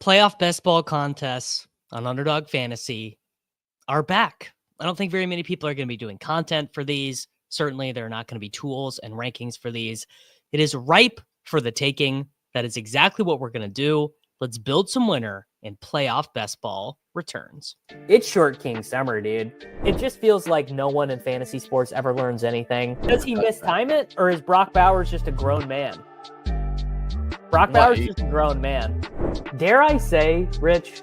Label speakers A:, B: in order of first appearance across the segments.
A: Playoff best ball contests on Underdog Fantasy are back. I don't think very many people are going to be doing content for these. Certainly, there are not going to be tools and rankings for these. It is ripe for the taking. That is exactly what we're going to do. Let's build some winner and playoff best ball returns.
B: It's Short King Summer, dude. It just feels like no one in fantasy sports ever learns anything. Does he mistime it, or is Brock Bowers just a grown man? Brock Bowers is just a grown man. Dare I say, Rich,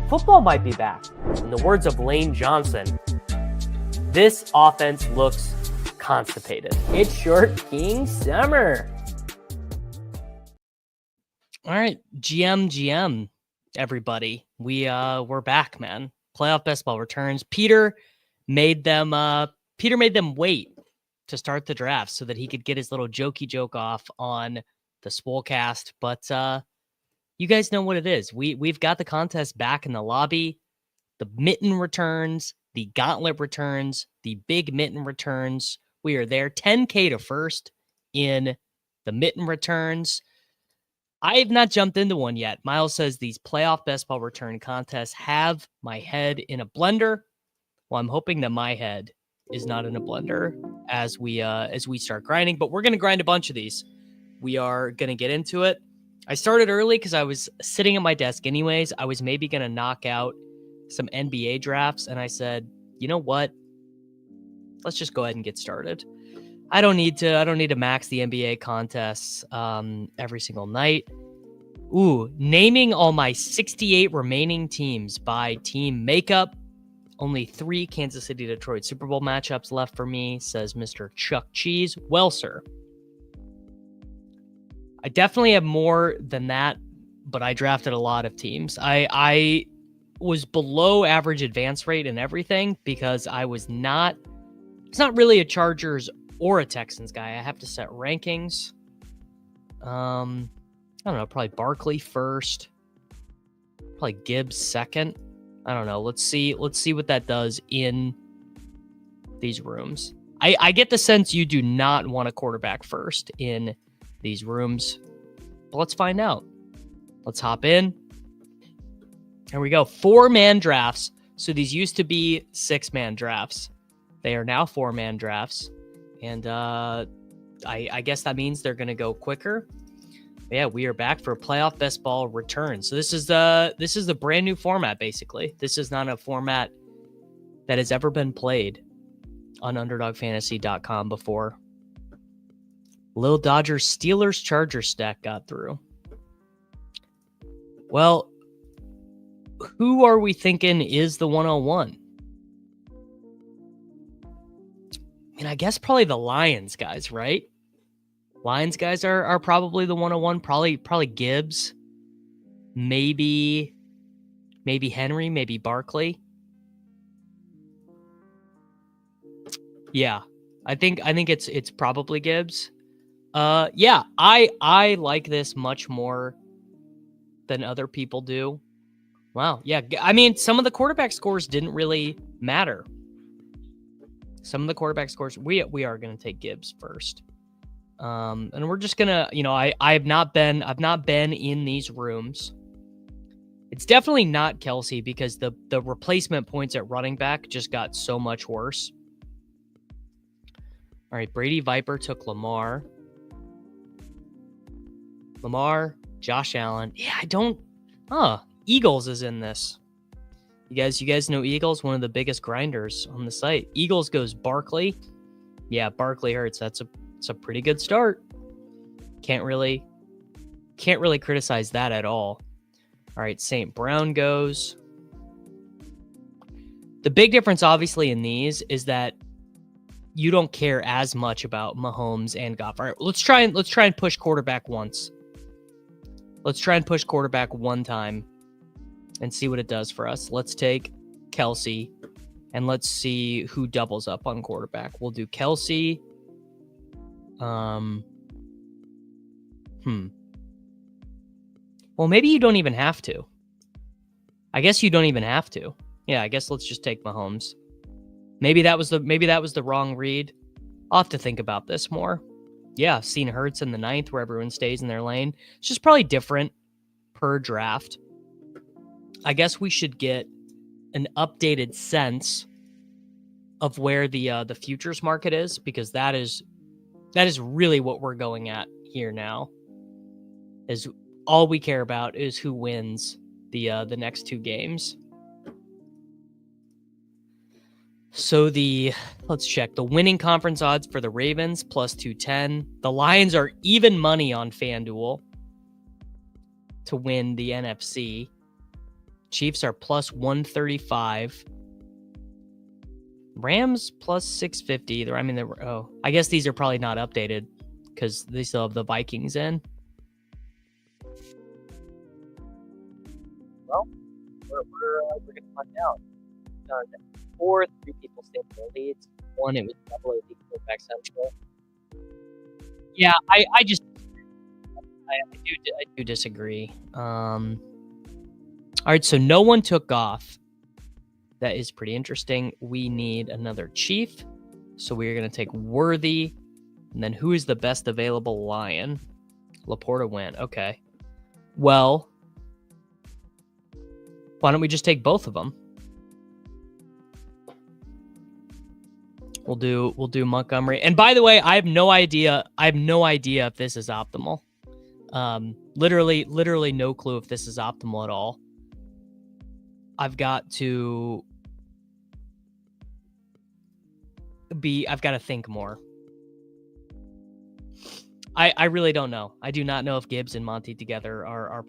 B: football might be back. In the words of Lane Johnson, this offense looks constipated. It's Short King Summer.
A: All right, GM, everybody. We're back, man. Playoff best ball returns. Peter made them wait to start the draft so that he could get his little jokey joke off on the Swolecast. But you guys know what it is. We've got the contest back in the lobby. The Mitten returns, the Gauntlet returns, the Big Mitten returns. We are there. 10K to first in the Mitten returns. I have not jumped into one yet. Miles says these playoff best ball return contests have my head in a blender. Well, I'm hoping that my head is not in a blender as we start grinding, but we're going to grind a bunch of these. We are going to get into it. I started early because I was sitting at my desk anyways. I was maybe going to knock out some NBA drafts, and I said, you know what? Let's just go ahead and get started. I don't need to max the NBA contests every single night. Ooh, naming all my 68 remaining teams by team makeup. Only 3 Kansas City Detroit Super Bowl matchups left for me, says Mr. Chuck Cheese. Well, sir, I definitely have more than that, but I drafted a lot of teams. I was below average advance rate and everything because it's not really a Chargers or a Texans guy. I have to set rankings. I don't know, probably Barkley first, probably Gibbs second. I don't know. Let's see what that does in these rooms. I get the sense you do not want a quarterback first in these rooms, but let's find out. Let's hop in. Here we go. 4-man drafts. So these used to be 6-man drafts. They are now 4-man drafts. And I guess that means they're going to go quicker. But yeah, we are back for playoff best ball return. So this is the brand new format, basically. This is not a format that has ever been played on UnderdogFantasy.com before. Lil Dodgers Steelers Chargers stack got through. Well, who are we thinking is the 101? I guess probably the Lions guys, right? Lions guys are probably the 101. Probably Gibbs. Maybe Henry, maybe Barkley. Yeah. I think it's probably Gibbs. Yeah, I like this much more than other people do. Wow. Yeah, I mean, some of the quarterback scores didn't really matter. Some of the quarterback scores, we are going to take Gibbs first. And we're just going to, I've not been in these rooms. It's definitely not Kelsey because the replacement points at running back just got so much worse. All right, Brady Viper took Lamar, Josh Allen. Yeah, Eagles is in this. You guys know Eagles, one of the biggest grinders on the site. Eagles goes Barkley. Yeah, Barkley hurts. It's a pretty good start. Can't really criticize that at all. All right, St. Brown goes. The big difference, obviously, in these is that you don't care as much about Mahomes and Goff. All right, let's try and push quarterback once. Let's try and push quarterback one time and see what it does for us. Let's take Kelsey, and let's see who doubles up on quarterback. We'll do Kelsey. Well, maybe you don't even have to. I guess you don't even have to. Yeah, I guess let's just take Mahomes. Maybe that was the wrong read. I'll have to think about this more. Yeah, seen Hurts in the 9th where everyone stays in their lane. It's just probably different per draft. I guess we should get an updated sense of where the futures market is, because that is really what we're going at here now. Is all we care about is who wins the next two games. So let's check the winning conference odds for the Ravens plus 210. The Lions are even money on FanDuel to win the NFC. Chiefs are plus 135. Rams plus 650. I mean, I guess these are probably not updated because they still have the Vikings in. Well, we're going to find out. 4, 3 people stayed in the leads. 1, it was double AD quarterback central. Yeah, I do disagree. All right, so no one took off. That is pretty interesting. We need another chief. So we're going to take Worthy. And then who is the best available Lion? Laporta went. Okay. Well, why don't we just take both of them? We'll do Montgomery. And by the way, I have no idea if this is optimal. Literally no clue if this is optimal at all. I've got to think more. I really don't know. I do not know if Gibbs and Monty together are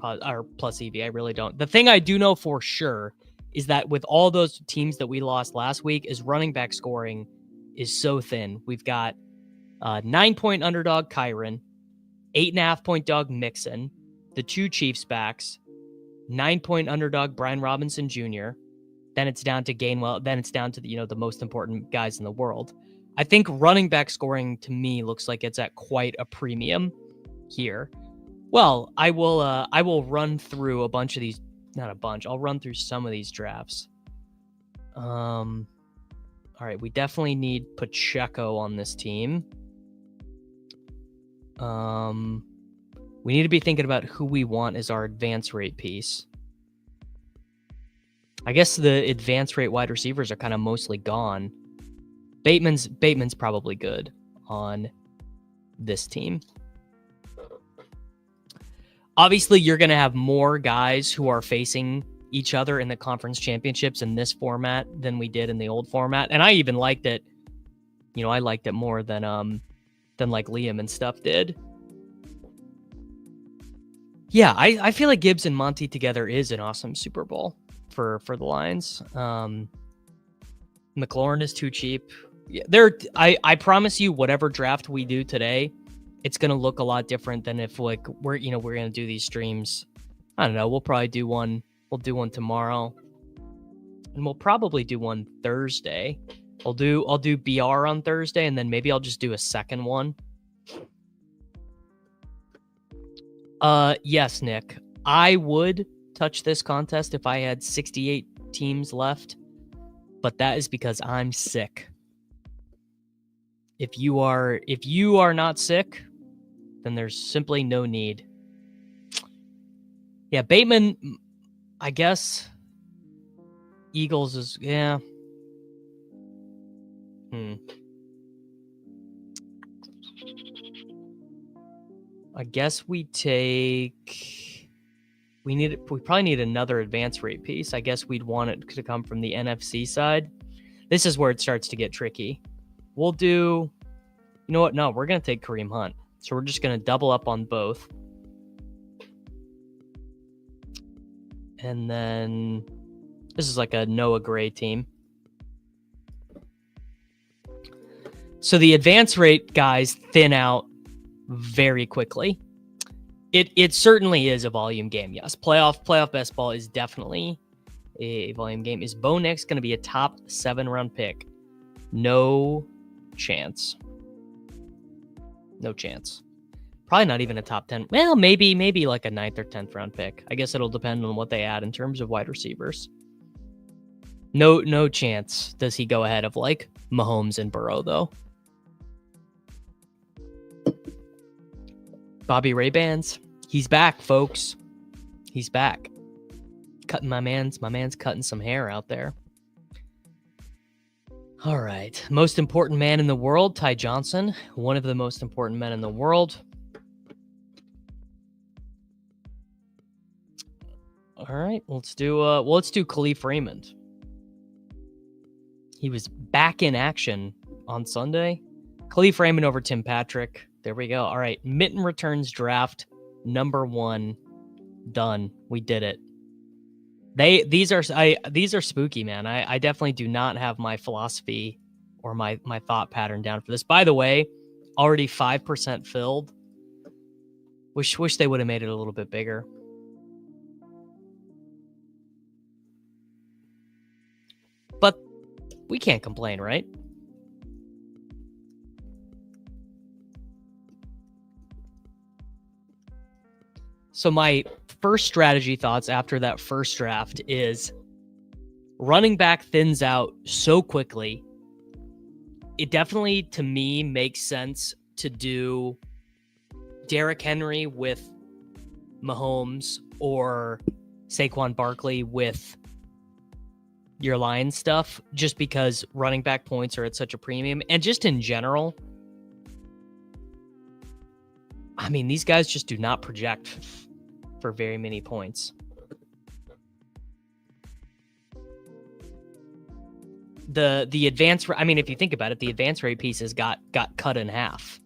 A: plus EV. I really don't. The thing I do know for sure is that with all those teams that we lost last week, is running back scoring is so thin. We've got 9-point underdog Kyron, 8.5-point dog Mixon, the 2 Chiefs backs, 9-point underdog Brian Robinson Jr. Then it's down to Gainwell. Then it's down to the most important guys in the world. I think running back scoring to me looks like it's at quite a premium here. Well, I will run through a bunch of these. Not a bunch. I'll run through some of these drafts. All right, we definitely need Pacheco on this team. We need to be thinking about who we want as our advance rate piece. I guess the advance rate wide receivers are kind of mostly gone. Bateman's probably good on this team. Obviously, you're going to have more guys who are facing each other in the conference championships in this format than we did in the old format. And I even liked it. I liked it more than like Liam and stuff did. Yeah, I feel like Gibbs and Monty together is an awesome Super Bowl for the Lions. McLaurin is too cheap. Yeah, I promise you, whatever draft we do today, it's gonna look a lot different than if we're gonna do these streams. I don't know. We'll probably do one. We'll do one tomorrow, and we'll probably do one Thursday. I'll do BR on Thursday, and then maybe I'll just do a second one. Yes, Nick. I would touch this contest if I had 68 teams left, but that is because I'm sick. If you are not sick, then there's simply no need. Yeah, Bateman, I guess Eagles is, yeah. I guess we probably need another advance rate piece. I guess we'd want it to come from the NFC side. This is where it starts to get tricky. We'll do, you know what? No, we're going to take Kareem Hunt. So we're just going to double up on both. And then this is like a Noah Gray team. So the advance rate guys thin out very quickly. It certainly is a volume game. Yes, playoff best ball is definitely a volume game. Is Bo Nix going to be a top 7 round pick? No chance. No chance. Probably not even a top 10. Well, maybe like a 9th or 10th round pick. I guess it'll depend on what they add in terms of wide receivers. No chance does he go ahead of like Mahomes and Burrow though. Bobby Ray-Bans. He's back, folks. He's back. my man's cutting some hair out there. All right. Most important man in the world, Ty Johnson, one of the most important men in the world. All right, let's do Khalif Raymond. He was back in action on Sunday. Khalif Raymond over Tim Patrick. There we go. All right, Mitten returns draft number 1. Done. We did it. These are spooky, man. I definitely do not have my philosophy or my thought pattern down for this. By the way, already 5% filled. Wish they would have made it a little bit bigger. But we can't complain, right? So my first strategy thoughts after that first draft is running back thins out so quickly. It definitely, to me, makes sense to do Derrick Henry with Mahomes or Saquon Barkley with your Lions stuff, just because running back points are at such a premium. And just in general, I mean, these guys just do not project for very many points. The advance, I mean, if you think about it, the advance rate pieces got cut in half.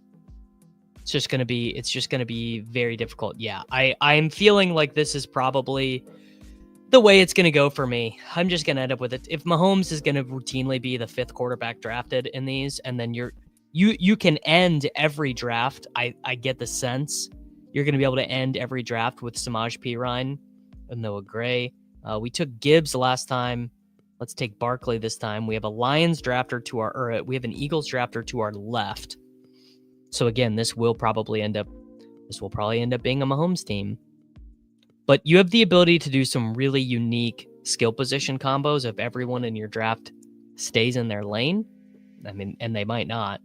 A: It's just going to be very difficult. Yeah, I'm feeling like this is probably the way it's going to go for me. I'm just going to end up with it. If Mahomes is going to routinely be the 5th quarterback drafted in these, and then you can end every draft. I get the sense you're going to be able to end every draft with Samaje Perine and Noah Gray. We took Gibbs last time. Let's take Barkley this time. We have a Lions drafter we have an Eagles drafter to our left. So again, this will probably end up being a Mahomes team. But you have the ability to do some really unique skill position combos if everyone in your draft stays in their lane. I mean, and they might not.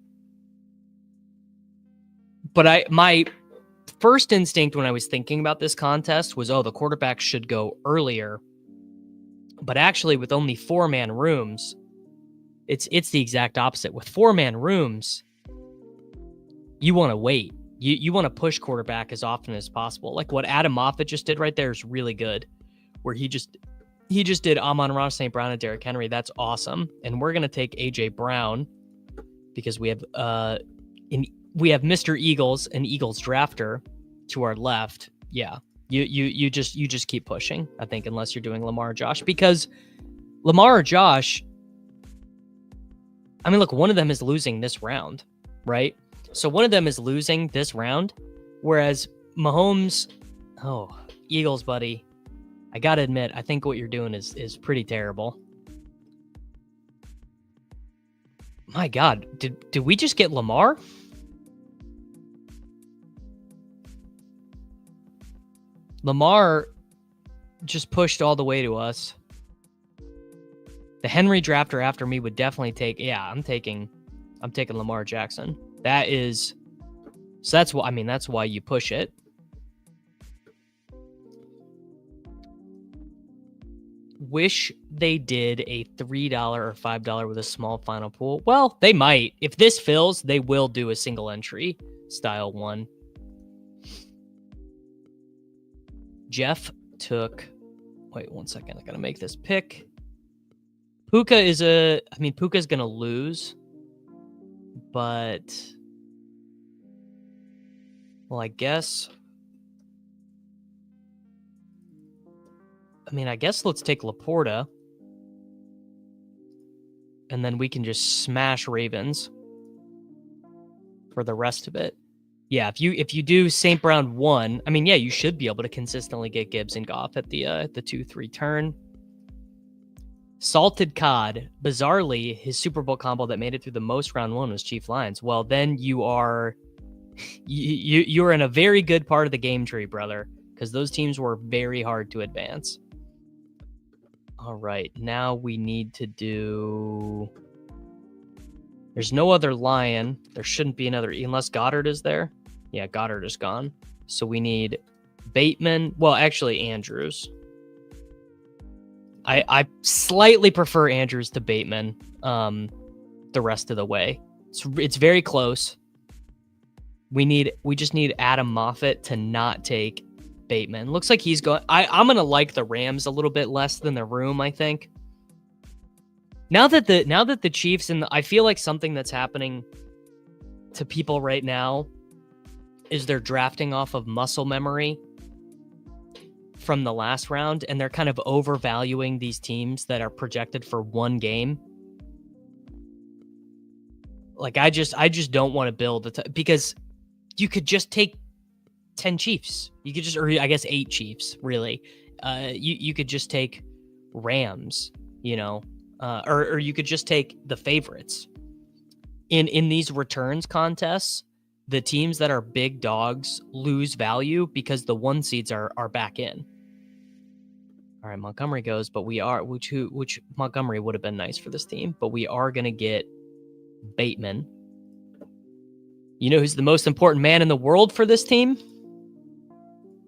A: But my first instinct when I was thinking about this contest was, the quarterback should go earlier. But actually, with only 4-man rooms, it's the exact opposite. With 4-man rooms, you want to wait. You want to push quarterback as often as possible. Like what Adam Moffat just did right there is really good, where he just did Amon-Ra St. Brown and Derrick Henry. That's awesome. And we're going to take A.J. Brown because we have Mr. Eagles, an Eagles drafter to our left. Yeah. You just keep pushing, I think, unless you're doing Lamar or Josh, because Lamar or Josh, I mean, look, one of them is losing this round, right? So one of them is losing this round, whereas Mahomes, Eagles, buddy, I got to admit, I think what you're doing is pretty terrible. My God, did we just get Lamar? Lamar just pushed all the way to us. The Henry drafter after me would definitely take. Yeah, I'm taking Lamar Jackson. That's why you push it. Wish they did a $3 or $5 with a small final pool. Well, they might. If this fills, they will do a single entry style one. Jeff took. Wait 1 second. I gotta make this pick. Puka's gonna lose, but I guess let's take Laporta, and then we can just smash Ravens for the rest of it. Yeah, if you do St. Brown 1, I mean, yeah, you should be able to consistently get Gibbs and Goff at the 2-3 turn. Salted Cod, bizarrely, his Super Bowl combo that made it through the most round 1 was Chief Lions. Well, then you're in a very good part of the game tree, brother, because those teams were very hard to advance. All right, now we need to do. There's no other Lion. There shouldn't be another, unless Goddard is there. Yeah, Goddard is gone. So we need Bateman. Well, actually, Andrews. I slightly prefer Andrews to Bateman the rest of the way. It's very close. We just need Adam Moffat to not take Bateman. Looks like he's going. I'm gonna like the Rams a little bit less than the room, I think. Now that the Chiefs I feel like something that's happening to people right now is they're drafting off of muscle memory from the last round, and they're kind of overvaluing these teams that are projected for one game. Like I just don't want to build because you could just take 10 Chiefs. You could just, or I guess 8 Chiefs, really. You could just take Rams, or you could just take the favorites. In these returns contests, the teams that are big dogs lose value because the 1 seeds are back in. All right, Montgomery goes, but we are, which Montgomery would have been nice for this team, but we are going to get Bateman. You know who's the most important man in the world for this team?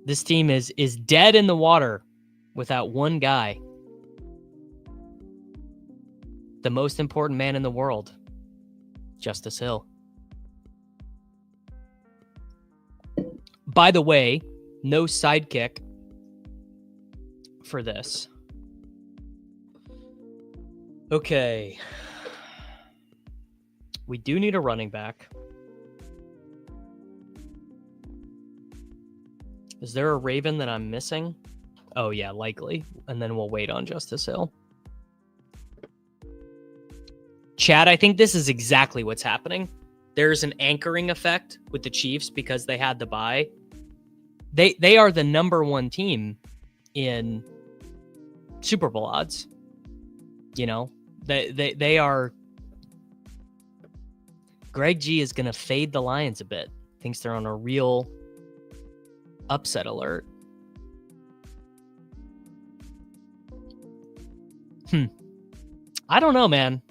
A: This team is dead in the water without one guy. The most important man in the world, Justice Hill. By the way, no sidekick for this. Okay. We do need a running back. Is there a Raven that I'm missing? Oh, yeah, likely. And then we'll wait on Justice Hill. Chad, I think this is exactly what's happening. There's an anchoring effect with the Chiefs because they had the bye. They are the number 1 team in Super Bowl odds. They are. Greg G is going to fade the Lions a bit. Thinks they're on a real upset alert. I don't know, man.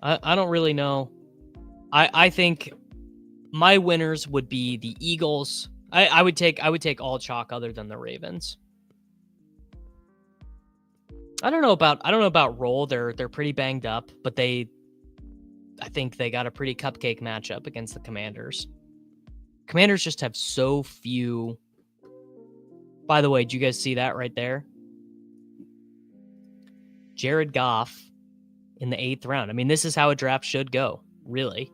A: I don't really know. I think my winners would be the Eagles. I would take all chalk other than the Ravens. I don't know about Roll. They're pretty banged up, but I think they got a pretty cupcake matchup against the Commanders. Commanders just have so few. By the way, did you guys see that right there? Jared Goff in the 8th round. I mean, this is how a draft should go, really.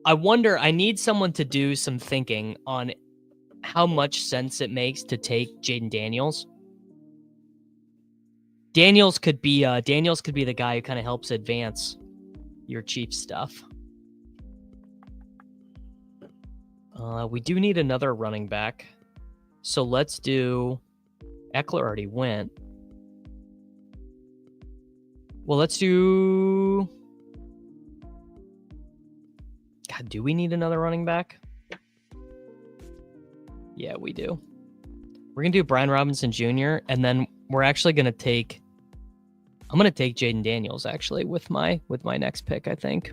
A: I need someone to do some thinking on how much sense it makes to take Jaden Daniels. Daniels could be the guy who kind of helps advance your Chiefs stuff. We do need another running back. So let's do... Eckler already went. Well, let's do... God, do we need another running back? Yeah, we do. We're going to do Brian Robinson Jr., and then we're actually going to take... I'm going to take Jaden Daniels, actually, with my next pick, I think.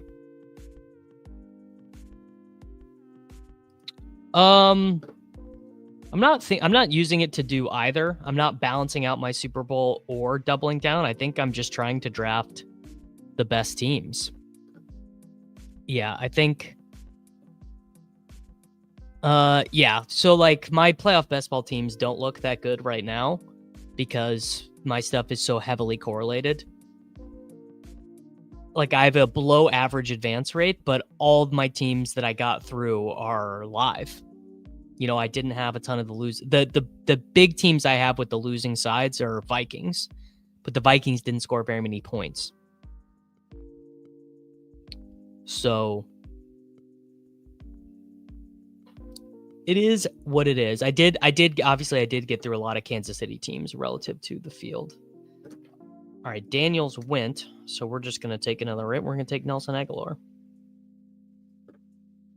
A: I'm not using it to do either. I'm not balancing out my Super Bowl or doubling down. I think I'm just trying to draft the best teams. Yeah, I think. Yeah. So like my playoff best ball teams don't look that good right now because my stuff is so heavily correlated. Like I have a below average advance rate, but all of my teams that I got through are live. I didn't have a ton of the big teams I have with the losing sides are Vikings, but the Vikings didn't score very many points. So it is what it is. I did get through a lot of Kansas City teams relative to the field. All right, Daniels went, so we're just going to take another rate. We're going to take Nelson Aguilar.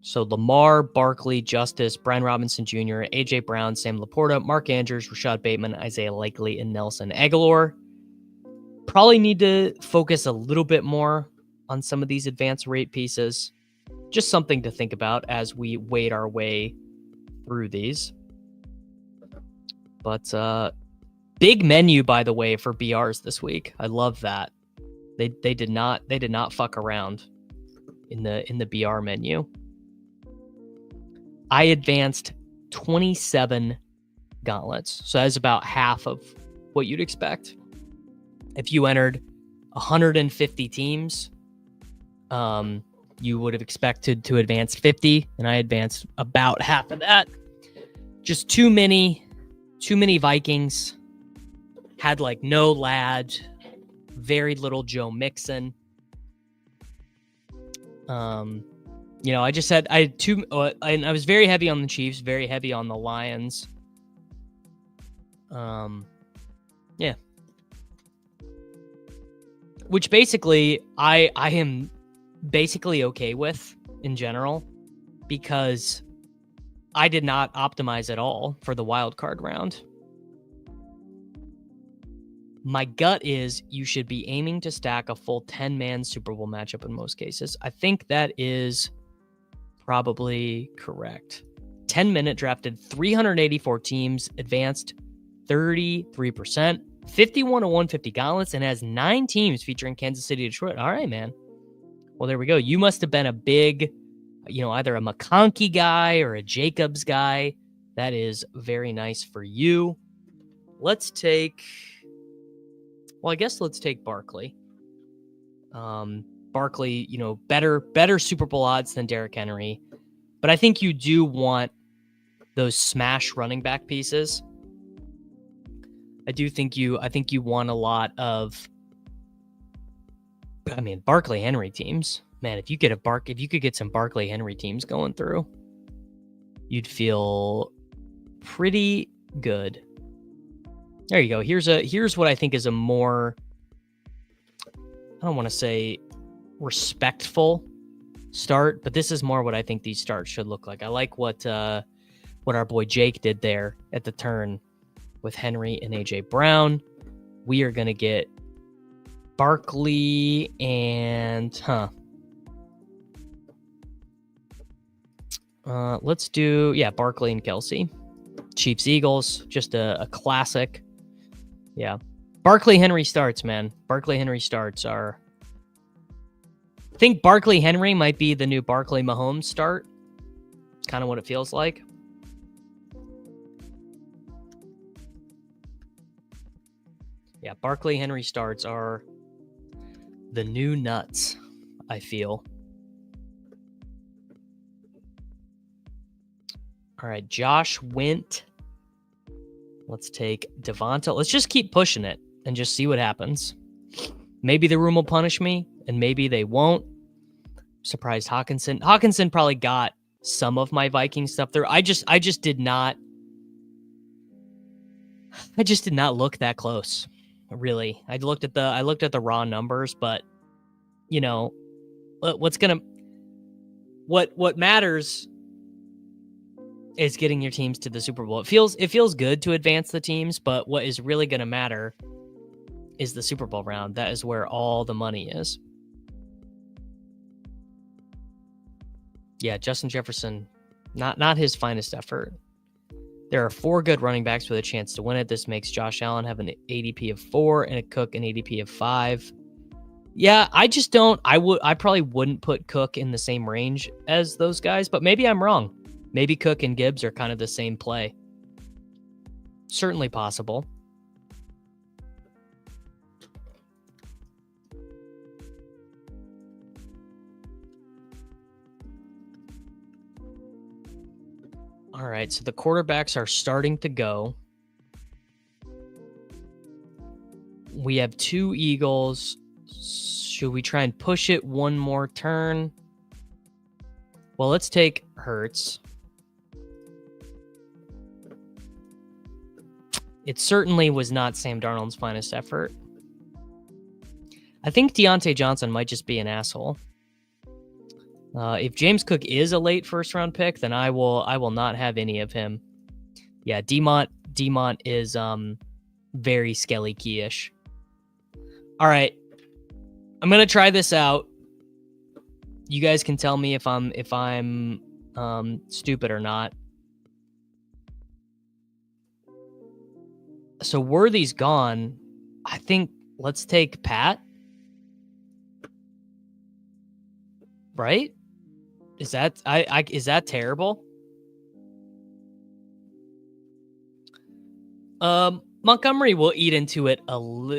A: So Lamar, Barkley, Justice, Brian Robinson Jr., A.J. Brown, Sam Laporta, Mark Andrews, Rashad Bateman, Isaiah Likely, and Nelson Aguilar. Probably need to focus a little bit more on some of these advanced rate pieces. Just something to think about as we wade our way through these. But Big menu, by the way, for BRs this week. I love that. They did not fuck around in the BR menu. I advanced 27 gauntlets. So that's about half of what you'd expect. If you entered 150 teams, you would have expected to advance 50, and I advanced about half of that. Just too many Vikings. Had like no Ladd, very little Joe Mixon. I just had two, and I was very heavy on the Chiefs, very heavy on the Lions. Yeah. Which basically I am basically okay with in general, because I did not optimize at all for the wild card round. My gut is you should be aiming to stack a full 10-man Super Bowl matchup in most cases. I think that is probably correct. 10-minute drafted 384 teams, advanced 33%, 51 to 150 gauntlets, and has 9 teams featuring Kansas City, Detroit. All right, man. Well, there we go. You must have been a big, either a McConkey guy or a Jacobs guy. That is very nice for you. Let's take Barkley. Barkley, better Super Bowl odds than Derrick Henry. But I think you do want those smash running back pieces. I think you want a lot of, Barkley Henry teams. Man, if you could get some Barkley Henry teams going through, you'd feel pretty good. There you go. Here's what I think is a more, I don't want to say respectful start, but this is more what I think these starts should look like. I like what our boy Jake did there at the turn with Henry and AJ Brown. We are going to get Barkley and let's do Barkley and Kelsey. Chiefs Eagles, just a classic. Yeah. Barkley Henry starts, man. Barkley Henry starts are, I think Barkley Henry might be the new Barkley Mahomes start. It's kind of what it feels like. Yeah, Barkley Henry starts are the new nuts, I feel. All right, Josh went. Let's take Devonta. Let's just keep pushing it and just see what happens. Maybe the room will punish me, and maybe they won't. Surprised Hawkinson. Hawkinson probably got some of my Viking stuff there. I just did not look that close. Really. I looked at the raw numbers, but what matters is getting your teams to the Super Bowl. It feels good to advance the teams, but what is really going to matter is the Super Bowl round. That is where all the money is. Yeah, Justin Jefferson, not his finest effort. There are 4 good running backs with a chance to win it. This makes Josh Allen have an ADP of 4 and a Cook an ADP of 5. Yeah, I probably wouldn't put Cook in the same range as those guys, but maybe I'm wrong. Maybe Cook and Gibbs are kind of the same play. Certainly possible. All right, so the quarterbacks are starting to go. We have 2 Eagles. Should we try and push it one more turn? Well, let's take Hurts. It certainly was not Sam Darnold's finest effort. I think Deontay Johnson might just be an asshole. If James Cook is a late first-round pick, then I will not have any of him. Yeah, Demont is very Skelly Key-ish. All right, I'm gonna try this out. You guys can tell me if I'm stupid or not. So Worthy's gone. I think let's take Pat. Right? Is that is that terrible? Montgomery will eat into it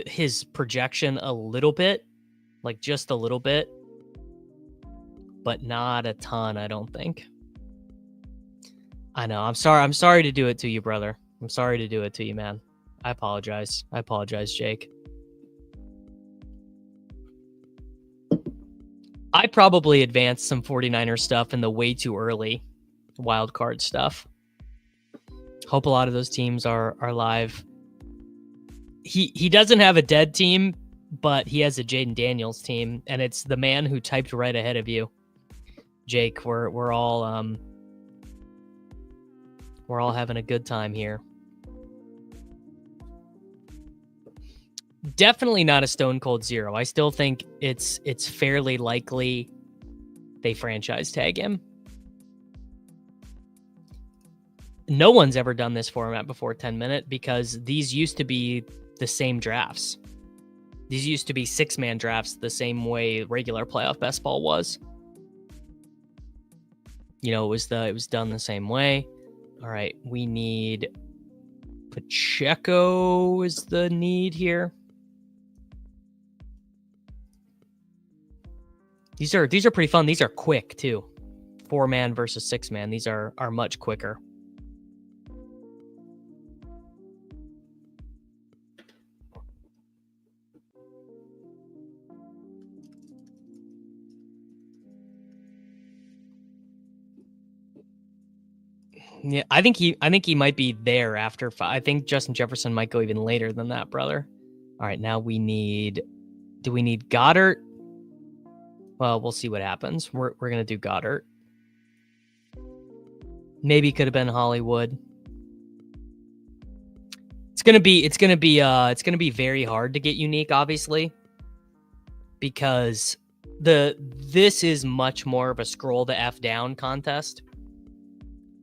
A: his projection a little bit, like just a little bit, but not a ton, I don't think. I know. I'm sorry to do it to you, brother. I'm sorry to do it to you, man. I apologize. I apologize, Jake. I probably advanced some 49er stuff in the way too early wild card stuff. Hope a lot of those teams are live. He doesn't have a dead team, but he has a Jaden Daniels team, and it's the man who typed right ahead of you, Jake. We're all having a good time here. Definitely not a stone cold zero. I still think it's fairly likely they franchise tag him. No one's ever done this format before 10-minute because these used to be the same drafts. These used to be 6-man drafts the same way regular playoff best ball was. You know, it was done the same way. All right, we need Pacheco is the need here. These are pretty fun. These are quick too. 4-man versus 6-man. These are much quicker. Yeah, I think he might be there after 5. I think Justin Jefferson might go even later than that, brother. All right, now we need. Do we need Goddard? Well, we'll see what happens. We're gonna do Goddard. Maybe could have been Hollywood. It's gonna be very hard to get unique, obviously, because this is much more of a scroll the F down contest.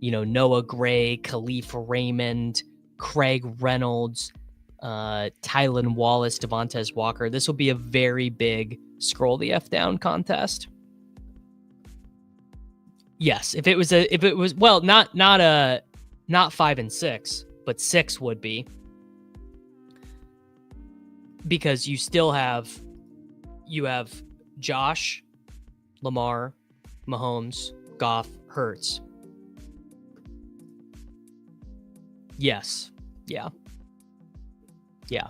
A: You know, Noah Gray, Khalif Raymond, Craig Reynolds, Tylan Wallace, Devontae Walker. This will be a very big scroll the F down contest. Yes, if it was well, not 5 and 6, but 6 would be, because you have Josh, Lamar, Mahomes, Goff, Hurts. Yes. Yeah. We're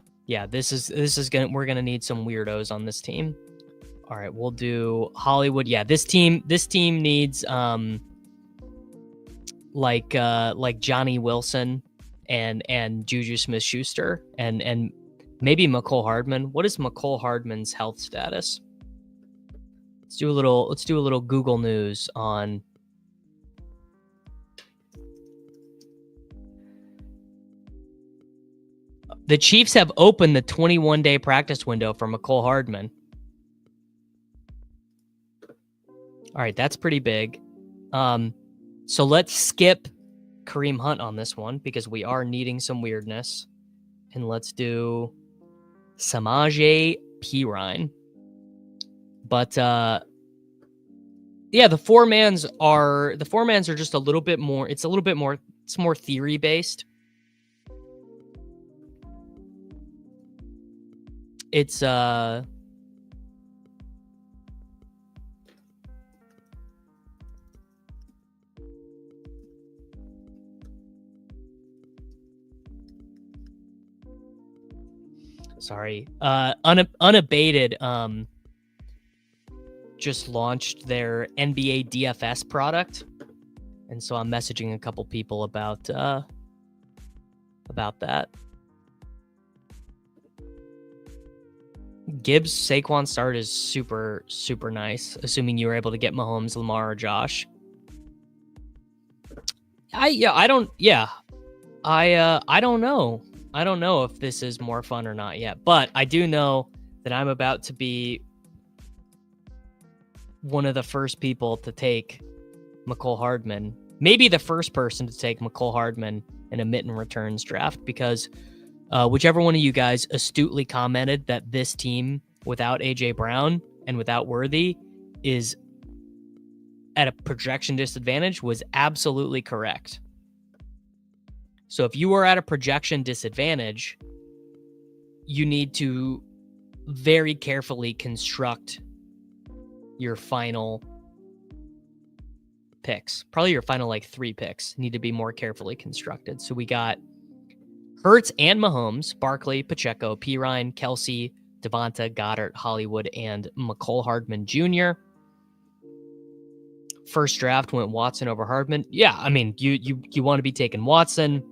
A: gonna need some weirdos on this team. All right, we'll do Hollywood. Yeah, this team needs like Johnny Wilson and Juju Smith-Schuster and maybe McCole Hardman. What is McCole Hardman's health status? Let's do a little Google News on. The Chiefs have opened the 21-day practice window for McCole Hardman. All right, that's pretty big. So let's skip Kareem Hunt on this one because we are needing some weirdness. And let's do Samaje Perine. But yeah, the four mans are just a little bit more. It's more theory based. It's sorry. Unabated just launched their NBA DFS product. And so I'm messaging a couple people about that. Gibbs Saquon start is super, super nice, assuming you were able to get Mahomes, Lamar, or Josh. I don't know. I don't know if this is more fun or not yet, but I do know that I'm about to be one of the first people to take McCole Hardman, maybe the first person to take McCole Hardman in a Mitten returns draft, because Whichever one of you guys astutely commented that this team without AJ Brown and without Worthy is at a projection disadvantage was absolutely correct. So if you are at a projection disadvantage, you need to very carefully construct your final picks. Probably your final like 3 picks need to be more carefully constructed. So we got Hurts and Mahomes, Barkley, Pacheco, Pirine, Kelsey, Devonta, Goddard, Hollywood, and McCole Hardman Jr. First draft went Watson over Hardman. Yeah, I mean, you want to be taking Watson.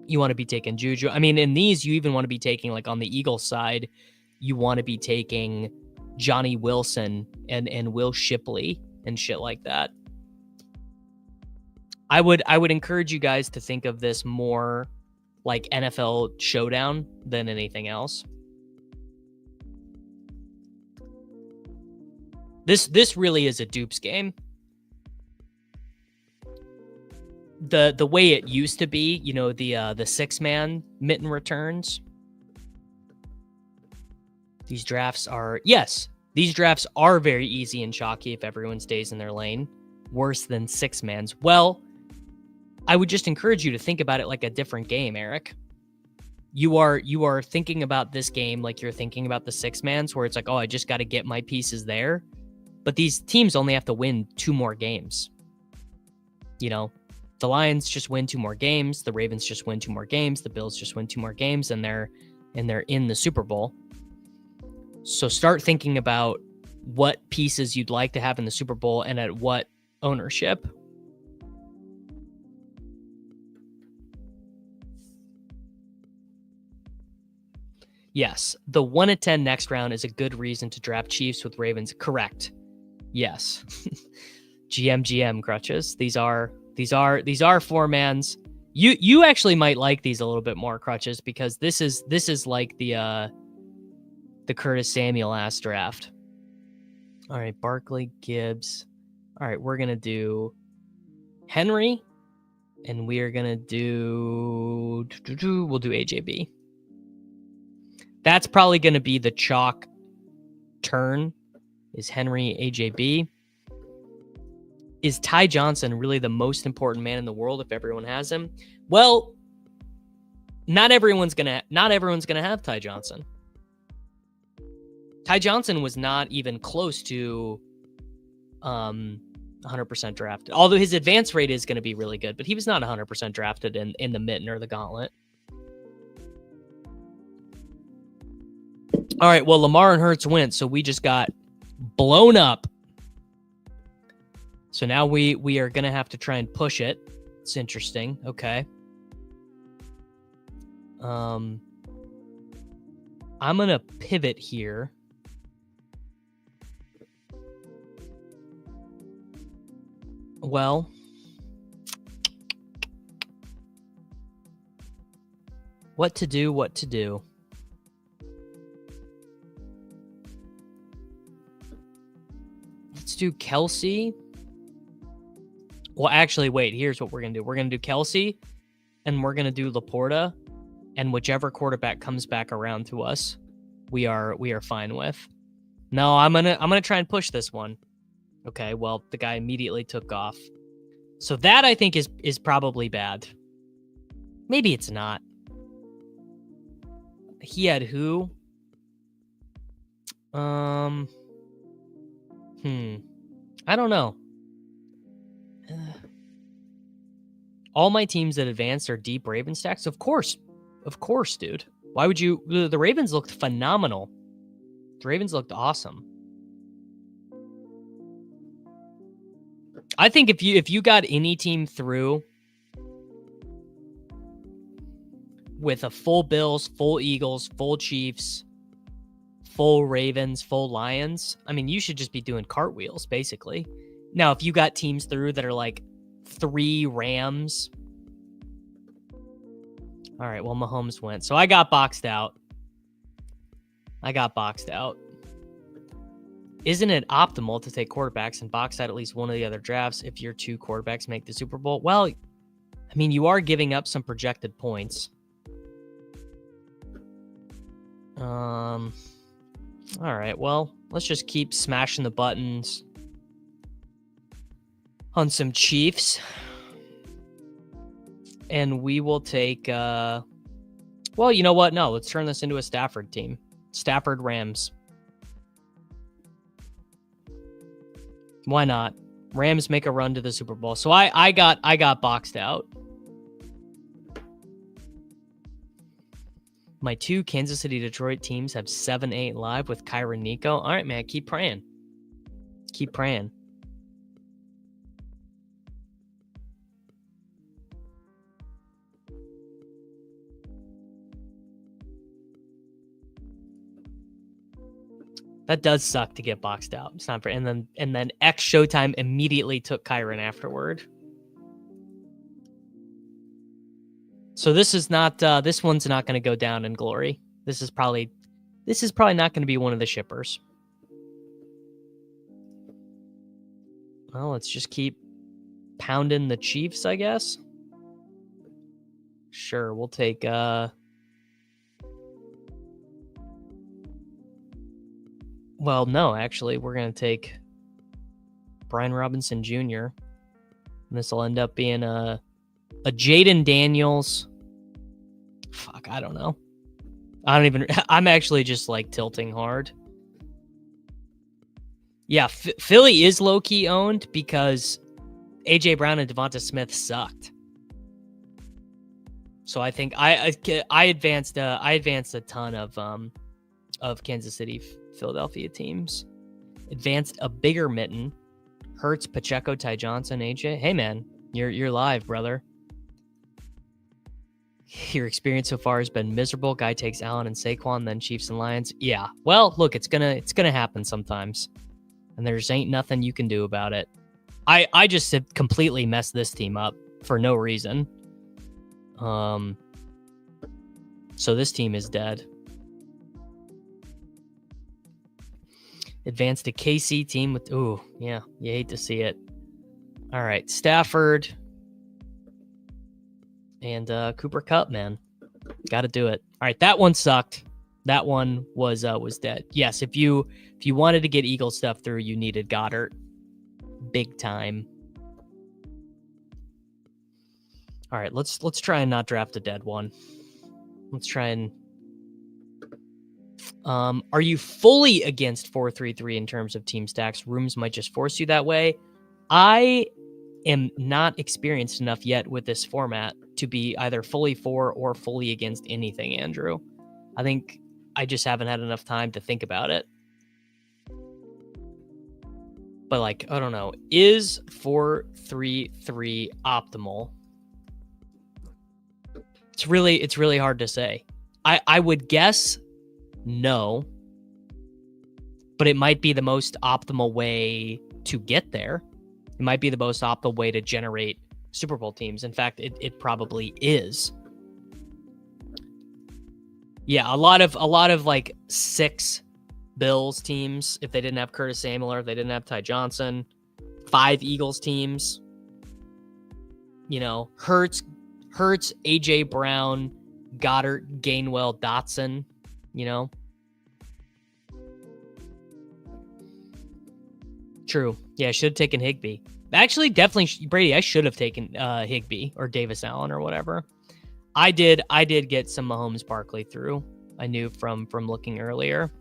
A: You want to be taking Juju. I mean, in these, you even want to be taking, like on the Eagles side, you want to be taking Johnny Wilson and Will Shipley and shit like that. I would encourage you guys to think of this more like NFL Showdown than anything else. This really is a dupes game. The way it used to be, you know, the 6-man Mitten returns. These drafts are very easy and chalky if everyone stays in their lane. Worse than 6-mans. Well, I would just encourage you to think about it like a different game, Eric. You are thinking about this game like you're thinking about the 6-mans, where it's like, oh, I just got to get my pieces there. But these teams only have to win 2 more games. You know, the Lions just win 2 more games. The Ravens just win 2 more games. The Bills just win 2 more games, and they're in the Super Bowl. So start thinking about what pieces you'd like to have in the Super Bowl and at what ownership. Yes, the 1-10 next round is a good reason to draft Chiefs with Ravens. Correct. Yes. GM crutches. These are 4-mans. You actually might like these a little bit more, crutches, because this is like the Curtis Samuel ass draft. All right, Barkley, Gibbs. All right, we're gonna do Henry, and we're gonna do we'll do AJB. That's probably gonna be the chalk turn. Is Henry AJB? Is Ty Johnson really the most important man in the world if everyone has him? Well, not everyone's gonna have Ty Johnson. Ty Johnson was not even close to 100% drafted. Although his advance rate is going to be really good, but he was not 100% drafted in the Mitten or the Gauntlet. All right, well, Lamar and Hurts went, so we just got blown up. So now we are going to have to try and push it. It's interesting. Okay. I'm going to pivot here. Well, what to do? Let's do Kelsey. Well, actually, wait, here's what we're going to do. We're going to do Kelsey, and we're going to do Laporta, and whichever quarterback comes back around to us, we are fine with. No, I'm going to try and push this one. Okay, well, the guy immediately took off. So that, I think, is probably bad. Maybe it's not. He had who? I don't know. All my teams that advanced are deep Raven stacks? Of course, dude. Why would you? The Ravens looked phenomenal. The Ravens looked awesome. I think if you got any team through with a full Bills, full Eagles, full Chiefs, full Ravens, full Lions, I mean, you should just be doing cartwheels, basically. Now, if you got teams through that are like 3 Rams. All right, well, Mahomes went. So I got boxed out. Isn't it optimal to take quarterbacks and box out at least one of the other drafts if your 2 quarterbacks make the Super Bowl? Well, I mean, you are giving up some projected points. All right, well, let's just keep smashing the buttons on some Chiefs. And we will take, well, you know what? No, let's turn this into a Stafford team. Stafford Rams. Why not? Rams make a run to the Super Bowl. So I got boxed out. My 2 Kansas City Detroit teams have 7-8 live with Kyra Nico. All right, man, keep praying. Keep praying. That does suck to get boxed out. It's not for, and then X Showtime immediately took Kyron afterward. So this is not this one's not going to go down in glory. This is probably not going to be one of the shippers. Well, let's just keep pounding the Chiefs, I guess. Sure, we'll take well, no, actually, we're going to take Brian Robinson Jr. And this will end up being a Jaden Daniels. Fuck, I don't know. I'm actually just like tilting hard. Yeah, Philly is low-key owned because AJ Brown and Devonta Smith sucked. So I think I advanced a ton of Kansas City, Philadelphia teams. Advanced a bigger Mitten. Hurts, Pacheco, Ty Johnson, AJ. Hey man, you're live, brother. Your experience so far has been miserable. Guy takes Allen and Saquon, then Chiefs and Lions. Yeah. Well, look, it's gonna happen sometimes. And there's ain't nothing you can do about it. I just have completely messed this team up for no reason. So this team is dead. Advanced to KC team with, ooh, yeah, you hate to see it. All right, Stafford and Cooper Kupp, man. Got to do it. All right, that one sucked. That one was dead. Yes, if you wanted to get Eagle stuff through, you needed Goddard. Big time. All right, let's try and not draft a dead one. Let's try and are you fully against 4-3-3 in terms of team stacks? Rooms might just force you that way. I am not experienced enough yet with this format to be either fully for or fully against anything, Andrew. I think I just haven't had enough time to think about it. But like, I don't know. Is 4-3-3 optimal? It's really hard to say. I would guess no, but it might be the most optimal way to get there. It might be the most optimal way to generate Super Bowl teams. In fact, it probably is. Yeah, a lot of like 6 Bills teams, if they didn't have Curtis Samuel, or if they didn't have Ty Johnson, 5 Eagles teams, you know, Hurts, AJ Brown, Goddard, Gainwell, Dotson, you know. True. Yeah, I should have taken Higbee. Actually, definitely, Brady, I should have taken Higbee or Davis Allen or whatever. I did get some Mahomes Barkley through. I knew from looking earlier.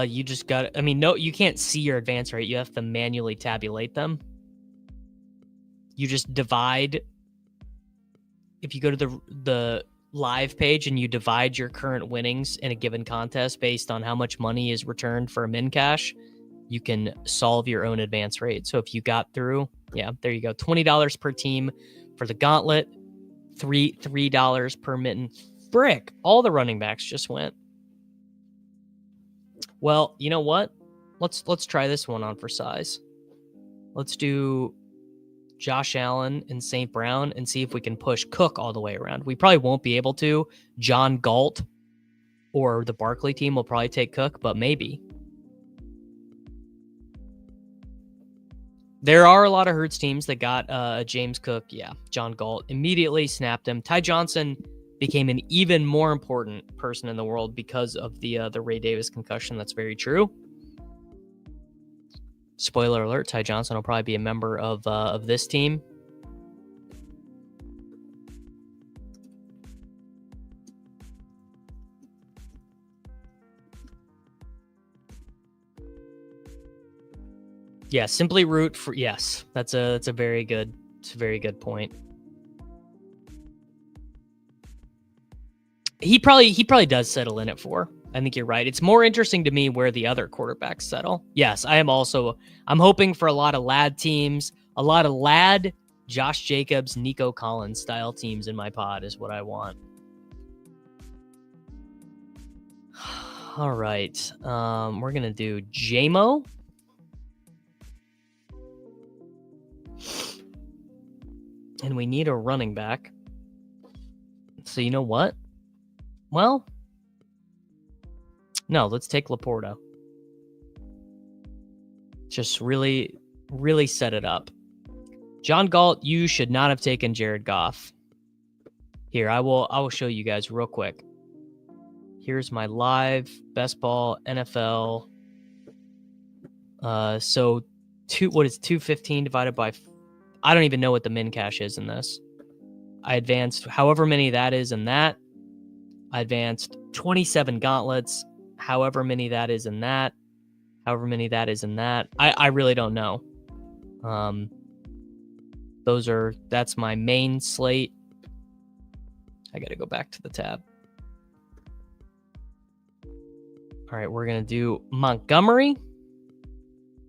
A: You just got, I mean, no, you can't see your advance rate. You have to manually tabulate them. You just divide. If you go to the live page and you divide your current winnings in a given contest based on how much money is returned for a min cash, you can solve your own advance rate. So if you got through, yeah, there you go. $20 per team for the gauntlet, $3 per mitten. Frick, all the running backs just went. Well, you know what? Let's try this one on for size. Let's do Josh Allen and St. Brown and see if we can push Cook all the way around. We probably won't be able to. John Galt or the Barkley team will probably take Cook, but maybe. There are a lot of Hurts teams that got James Cook. Yeah, John Galt immediately snapped him. Ty Johnson became an even more important person in the world because of the Ray Davis concussion. That's very true. Spoiler alert, Ty Johnson will probably be a member of this team. Yeah, simply root for yes. That's a very good point. He probably does settle in at 4. I think you're right. It's more interesting to me where the other quarterbacks settle. Yes, I'm hoping for a lot of lad teams, a lot of lad Josh Jacobs, Nico Collins style teams in my pod is what I want. All right. We're going to do JMO. And we need a running back. So you know what? Well, no, let's take Laporta. Just really, really set it up. John Galt, you should not have taken Jared Goff. Here, I will show you guys real quick. Here's my live best ball NFL. So 215 divided by I don't even know what the min cash is in this. I advanced however many that is in that. I advanced 27 gauntlets, however many that is in that. However many that is in that. I really don't know. That's my main slate. I got to go back to the tab. All right, we're going to do Montgomery.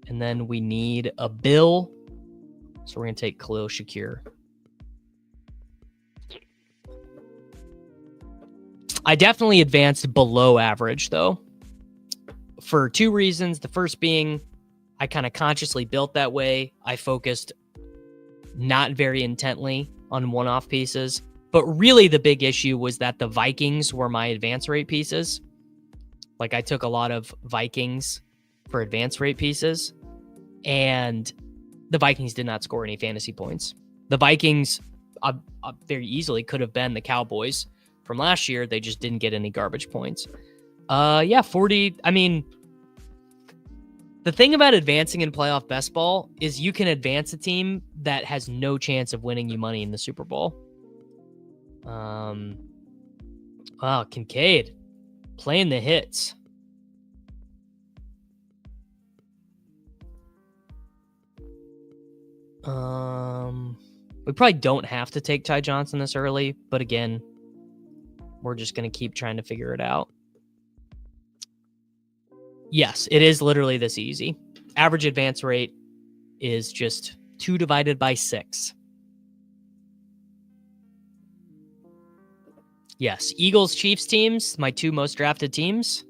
A: And then we need a Bill. So we're going to take Khalil Shakir. I definitely advanced below average, though, for 2 reasons. The first being I kind of consciously built that way. I focused not very intently on one-off pieces. But really the big issue was that the Vikings were my advance rate pieces. Like I took a lot of Vikings for advance rate pieces. And the Vikings did not score any fantasy points. The Vikings very easily could have been the Cowboys from last year. They just didn't get any garbage points. 40. I mean, the thing about advancing in playoff best ball is you can advance a team that has no chance of winning you money in the Super Bowl. Wow, Kincaid playing the hits. We probably don't have to take Ty Johnson this early, but again, we're just going to keep trying to figure it out. Yes, it is literally this easy. Average advance rate is just 2 divided by 6. Yes, Eagles, Chiefs teams, my 2 most drafted teams.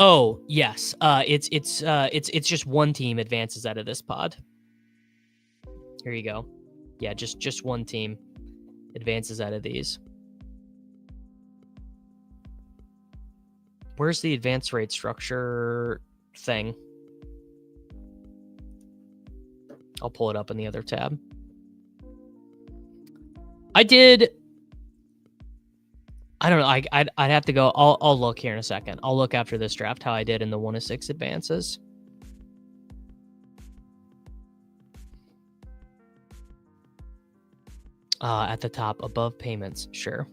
A: Oh, yes. It's just one team advances out of this pod. Here you go. Yeah, just one team advances out of these. Where's the advance rate structure thing? I'll pull it up in the other tab. I don't know. I'd have to go. I'll look here in a second. I'll look after this draft how I did in the 1-6 advances. At the top, above payments, sure.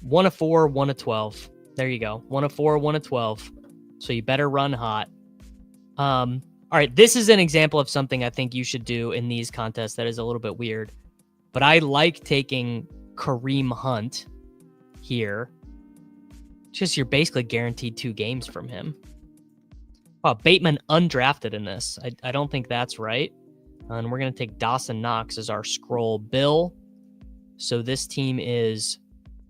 A: One of 4, 1 of 12. There you go. 1 of 4, 1 of 12. So you better run hot. All right, this is an example of something I think you should do in these contests that is a little bit weird. But I like taking Kareem Hunt here. Just you're basically guaranteed 2 games from him. Wow, Bateman undrafted in this. I don't think that's right. And we're going to take Dawson Knox as our scroll bill. So this team is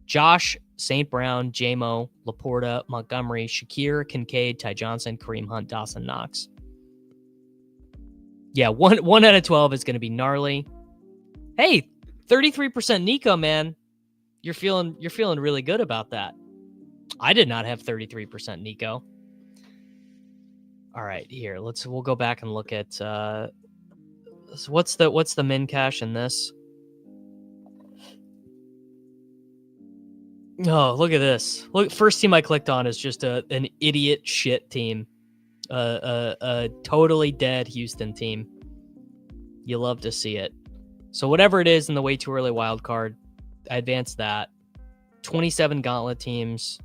A: Josh, St. Brown, JMO, Laporta, Montgomery, Shakir, Kincaid, Ty Johnson, Kareem Hunt, Dawson Knox. Yeah, 1 out of 12 is going to be gnarly. Hey, 33% Nico, man. You're feeling really good about that. I did not have 33%, Nico. All right, here. We'll go back and look at what's the min cash in this? Oh, look at this. Look, first team I clicked on is just an idiot shit team. A totally dead Houston team. You love to see it. So whatever it is in the way too early wild card, I advanced that. 27 gauntlet teams,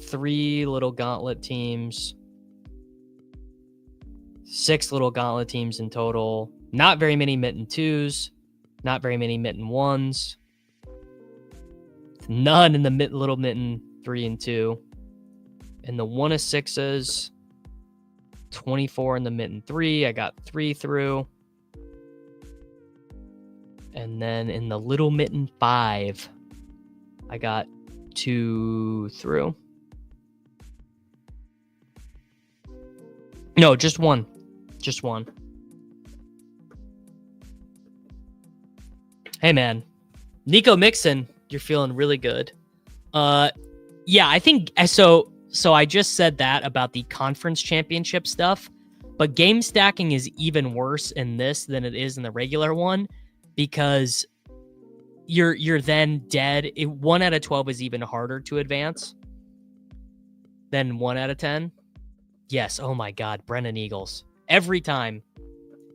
A: 3 little gauntlet teams, 6 little gauntlet teams in total. Not very many Mitten 2s, not very many Mitten 1s. None in the little Mitten 3 and 2. In the 1 of 6s, 24 in the Mitten 3. I got 3 through. And then in the little Mitten 5, I got 2 through. No, just one. Just one. Hey, man. Nico Mixon, you're feeling really good. Yeah, I think so. So I just said that about the conference championship stuff, but game stacking is even worse in this than it is in the regular one because you're then dead. 1 out of 12 is even harder to advance than 1 out of 10. Yes. Oh my God, Brennan Eagles. Every time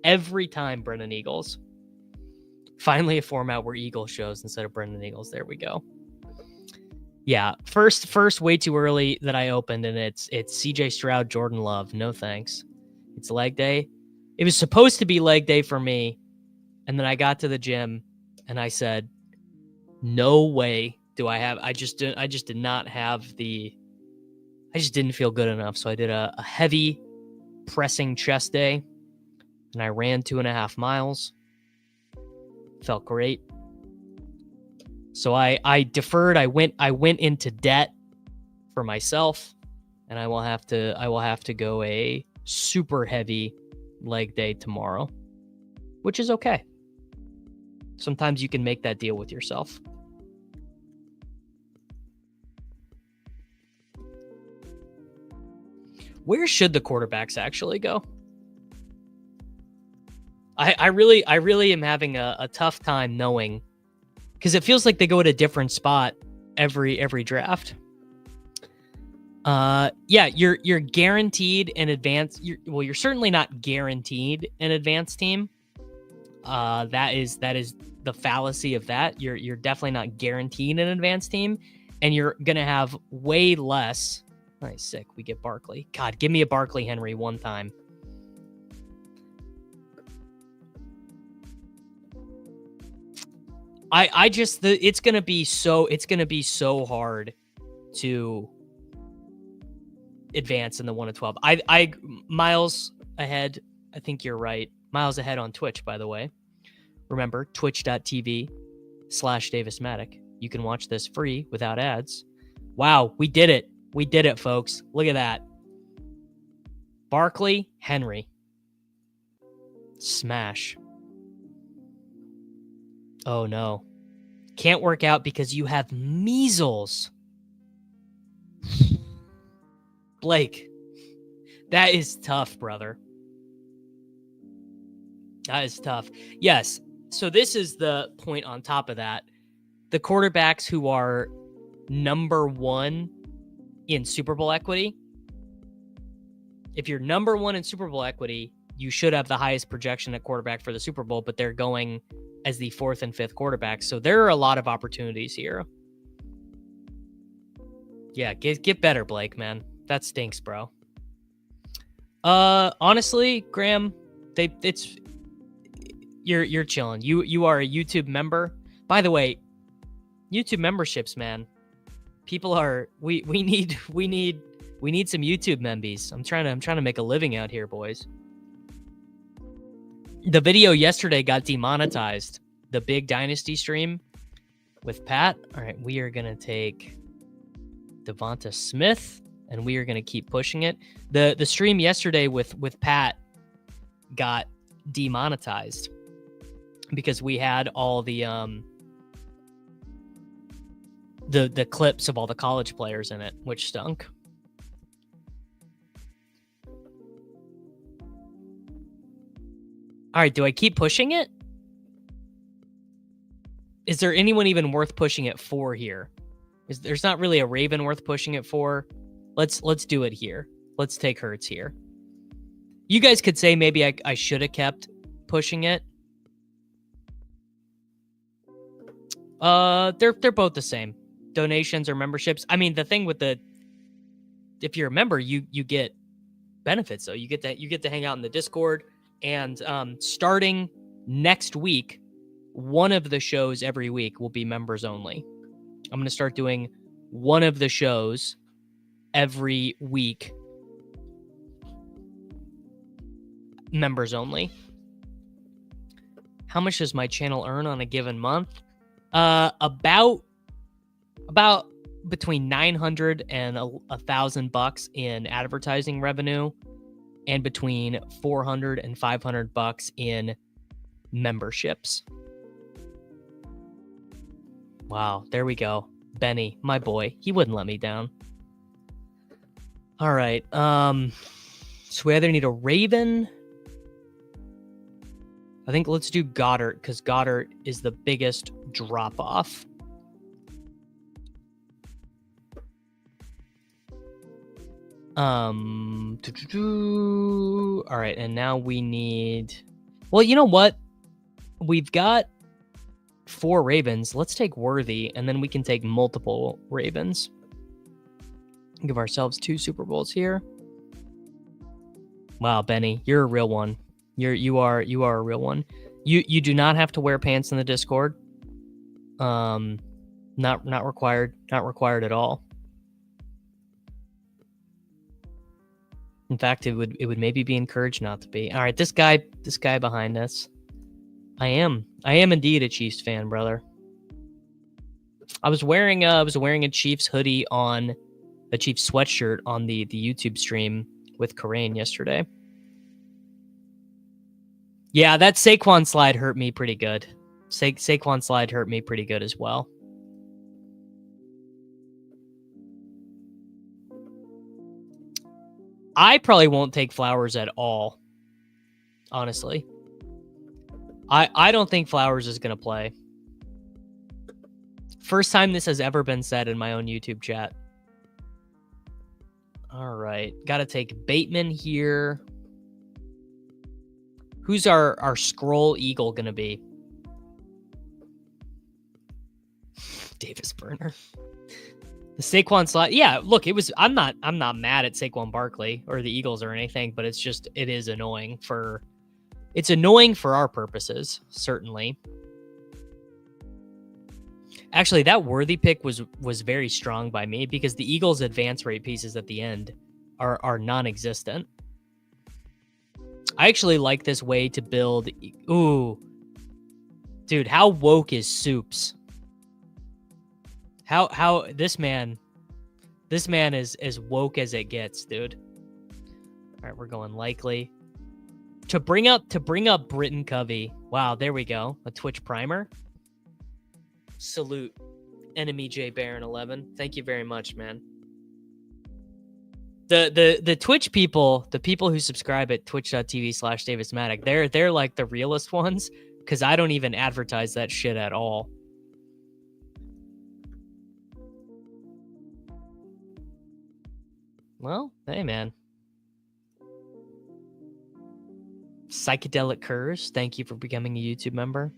A: Brennan Eagles. Finally, a format where Eagles shows instead of Brendan Eagles. There we go. Yeah, first way too early that I opened, and it's CJ Stroud, Jordan Love. No thanks. It's leg day. It was supposed to be leg day for me, and then I got to the gym, and I said, "No way do I have." I just did not have the. I just didn't feel good enough, so I did a heavy pressing chest day, and I ran 2.5 miles. Felt great. So I deferred. I went into debt for myself, and I will have to go a super heavy leg day tomorrow, which is okay. Sometimes you can make that deal with yourself. Where should the quarterbacks actually go? I really am having a tough time knowing, because it feels like they go at a different spot every draft. Yeah, you're guaranteed an advance. You're certainly not guaranteed an advanced team. That is the fallacy of that. You're definitely not guaranteed an advanced team, and you're gonna have way less. Nice, sick. We get Barkley. God, give me a Barkley Henry one time. It's gonna be so hard to advance in the 1 of 12. I miles ahead. I think you're right. Miles ahead on Twitch, by the way. Remember, twitch.tv/Davis Mattek. You can watch this free without ads. Wow, we did it. We did it, folks. Look at that. Barkley, Henry. Smash. Oh, no. Can't work out because you have measles. Blake, that is tough, brother. That is tough. Yes. So this is the point on top of that. The quarterbacks who are number 1 in Super Bowl equity. If you're number 1 in Super Bowl equity, you should have the highest projection at quarterback for the Super Bowl, but they're going as the 4th and 5th quarterbacks. So there are a lot of opportunities here. Yeah, get better, Blake, man. That stinks, bro. Honestly, Graham, you're chilling. You are a YouTube member. By the way, YouTube memberships, man. People are we need some YouTube membies. I'm trying to make a living out here, boys. The video yesterday got demonetized. The big Dynasty stream with Pat. All right, we are going to take Devonta Smith, and we are going to keep pushing it. The stream yesterday with Pat got demonetized because we had all the the clips of all the college players in it, which stunk. All right, do I keep pushing it? Is there anyone even worth pushing it for here? There's not really a Raven worth pushing it for. Let's do it here. Let's take Hurts here. You guys could say maybe I should have kept pushing it. They're both the same. Donations or memberships. I mean, the thing with if you're a member, you get benefits. So you get to hang out in the Discord. And starting next week, one of the shows every week will be members only. I'm going to start doing one of the shows every week, members only. How much does my channel earn on a given month? About between $900 and $1,000 in advertising revenue, and between $400 and $500 in memberships. Wow, there we go. Benny, my boy, he wouldn't let me down. All right. So we either need a Raven. I think let's do Goddard, because Goddard is the biggest drop off. All right, and now we need. Well, you know what? We've got 4 Ravens. Let's take Worthy, and then we can take multiple Ravens. Give ourselves 2 Super Bowls here. Wow, Benny, you're a real one. You are a real one. You do not have to wear pants in the Discord. Not required. Not required at all. In fact, it would maybe be encouraged not to be. All right, this guy behind us. I am indeed a Chiefs fan, brother. I was wearing a Chiefs hoodie on a Chiefs sweatshirt on the YouTube stream with Karain yesterday. Yeah, that Saquon slide hurt me pretty good. Saquon slide hurt me pretty good as well. I probably won't take Flowers at all, honestly. I don't think Flowers is going to play. First time this has ever been said in my own YouTube chat. All right. Got to take Bateman here. Who's our scroll eagle going to be? Davis Burner. The Saquon slot. Yeah, look, I'm not mad at Saquon Barkley or the Eagles or anything, but it is annoying for our purposes, certainly. Actually, that Worthy pick was very strong by me because the Eagles' advance rate pieces at the end are non-existent. I actually like this way to build. Ooh, dude, how woke is Soups? How this man is as woke as it gets, dude. All right, we're going likely to bring up Britton Covey. Wow, there we go. A Twitch primer. Salute, Enemy J Baron 11. Thank you very much, man. The Twitch people, the people who subscribe at twitch.tv/Davis Mattek, they're like the realest ones because I don't even advertise that shit at all. Well, hey, man. Psychedelic Curse, thank you for becoming a YouTube member.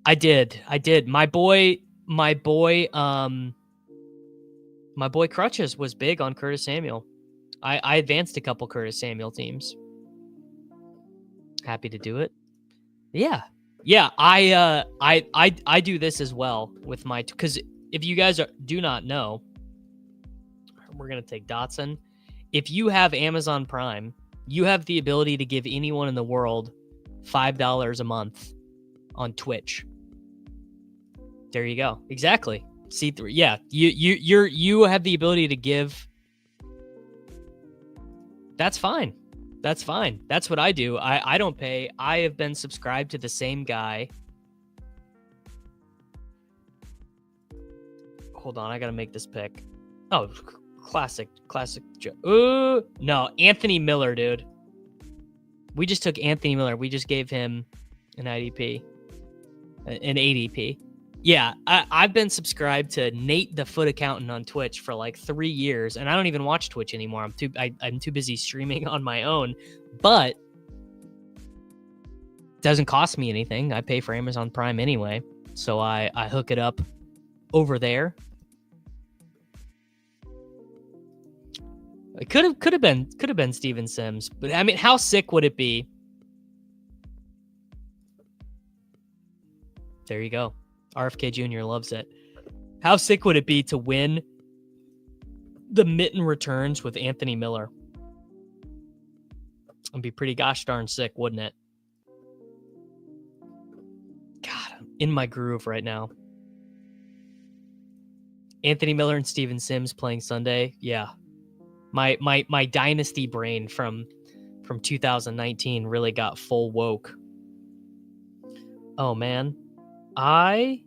A: I did. My boy Crutches was big on Curtis Samuel. I advanced a couple Curtis Samuel teams. Happy to do it. Yeah. I do this as well with my, because if you guys do not know, we're gonna take Dotson. If you have Amazon Prime, you have the ability to give anyone in the world $5 a month on Twitch. There you go. Exactly. C3. Yeah, you have the ability to give. That's fine. That's fine. That's what I do. I don't pay. I have been subscribed to the same guy hold on, I gotta make this pick. Oh, classic. No, Anthony Miller, dude. We just took Anthony Miller. We just gave him an IDP, an ADP. Yeah, I've been subscribed to Nate the Foot Accountant on Twitch for like 3 years, and I don't even watch Twitch anymore. I'm too busy streaming on my own, but it doesn't cost me anything. I pay for Amazon Prime anyway, so I hook it up over there. It could have been Steven Sims, but I mean, how sick would it be? There you go. RFK Jr. loves it. How sick would it be to win the Mitten returns with Anthony Miller? It'd be pretty gosh darn sick, wouldn't it? God, I'm in my groove right now. Anthony Miller and Steven Sims playing Sunday. Yeah. My dynasty brain from 2019 really got full woke. Oh man. I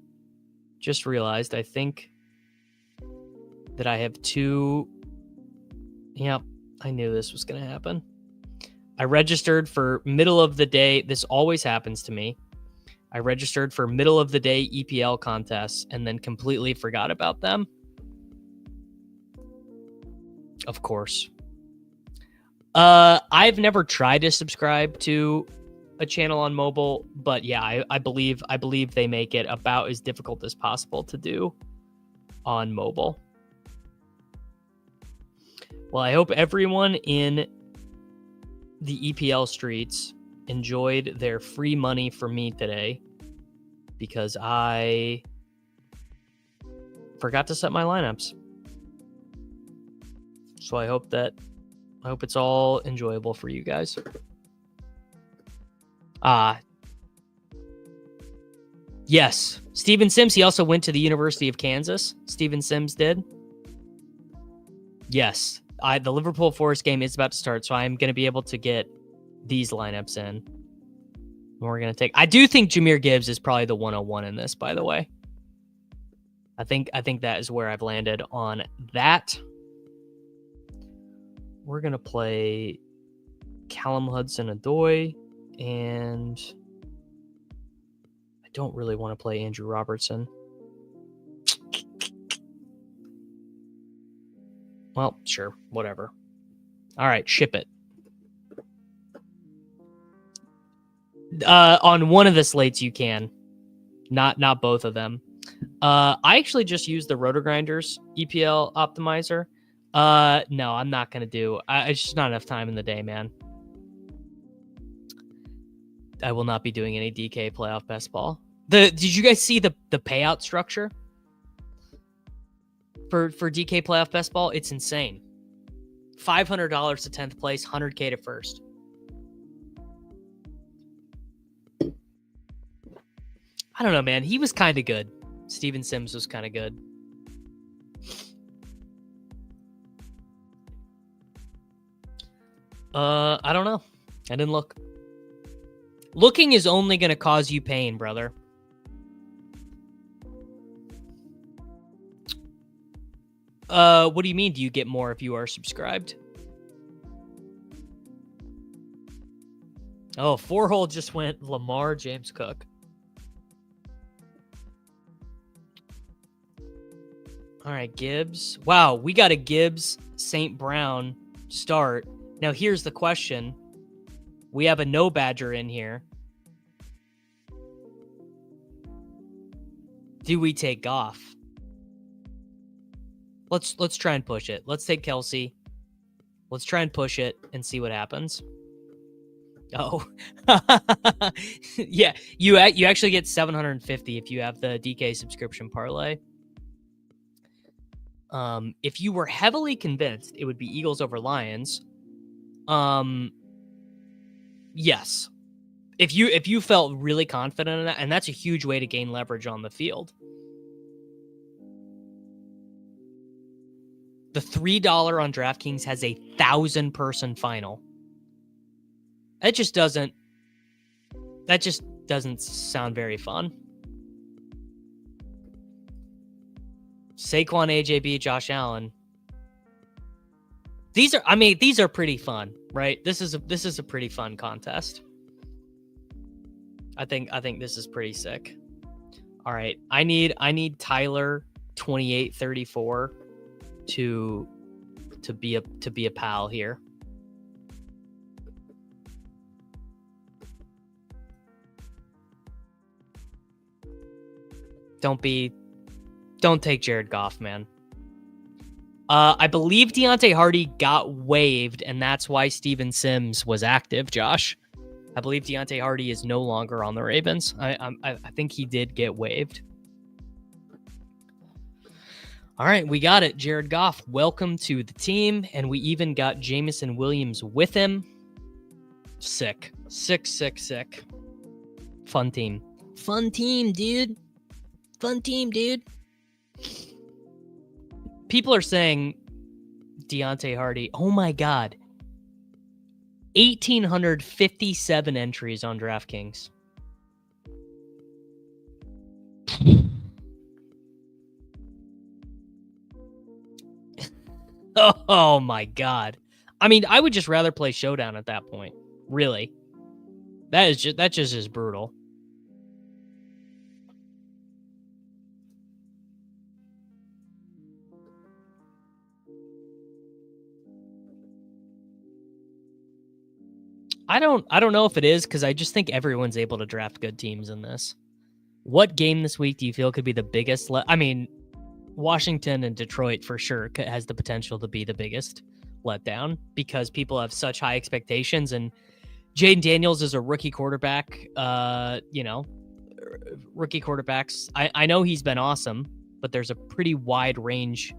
A: just realized I think that I have two. Yep, I knew this was going to happen. I registered for middle of the day. This always happens to me. I registered for middle of the day EPL contests and then completely forgot about them. Of course. I've never tried to subscribe to a channel on mobile, but yeah, I believe they make it about as difficult as possible to do on mobile. Well, I hope everyone in the EPL streets enjoyed their free money for me today, because I forgot to set my lineups. So I hope it's all enjoyable for you guys. Yes, Steven Sims, he also went to the University of Kansas. Steven Sims did. Yes, the Liverpool Forest game is about to start, so I'm going to be able to get these lineups in. We're going to take... I do think Jahmyr Gibbs is probably the 101 in this, by the way. I think that is where I've landed on that. We're going to play Callum Hudson-Odoi, and I don't really want to play Andrew Robertson. Well, sure, whatever. All right, ship it. On one of the slates you can, not both of them. I actually just used the Roto Grinders EPL optimizer. No, I'm not gonna do. It's just not enough time in the day, man. I will not be doing any DK playoff best ball. Did you guys see the payout structure for DK playoff best ball? It's insane. $500 to 10th place, $100K to first. I don't know, man. He was kind of good. Steven Sims was kind of good. I don't know. I didn't look. Looking is only going to cause you pain, brother. What do you mean? Do you get more if you are subscribed? Oh, 4-hole just went Lamar James Cook. All right, Gibbs. Wow, we got a Gibbs St. Brown start. Now, here's the question. We have a no Badger in here. Do we take Goff? Let's try and push it. Let's take Kelsey. Let's try and push it and see what happens. Oh. Yeah, you actually get 750 if you have the DK subscription parlay. If you were heavily convinced it would be Eagles over Lions, yes. If you felt really confident in that, and that's a huge way to gain leverage on the field. The $3 on DraftKings has a 1,000-person final. That just doesn't sound very fun. Saquon, AJB, Josh Allen. These are pretty fun, right? This is a pretty fun contest. I think this is pretty sick. All right, I need Tyler 2834 to be a pal here. Don't take Jared Goff, man. I believe Deontay Hardy got waived, and that's why Steven Sims was active, Josh. I believe Deontay Hardy is no longer on the Ravens. I think he did get waived. All right, we got it. Jared Goff, welcome to the team, and we even got Jameson Williams with him. Sick. Fun team, dude. Fun team, dude. People are saying Deontay Hardy. Oh my God. 1,857 entries on DraftKings. Oh my God. I mean, I would just rather play Showdown at that point. Really. That's just as brutal. I don't know if it is, because I just think everyone's able to draft good teams in this. What game this week do you feel could be the biggest? I mean, Washington and Detroit for sure has the potential to be the biggest letdown, because people have such high expectations, and Jaden Daniels is a rookie quarterback. Rookie quarterbacks. I know he's been awesome, but there's a pretty wide range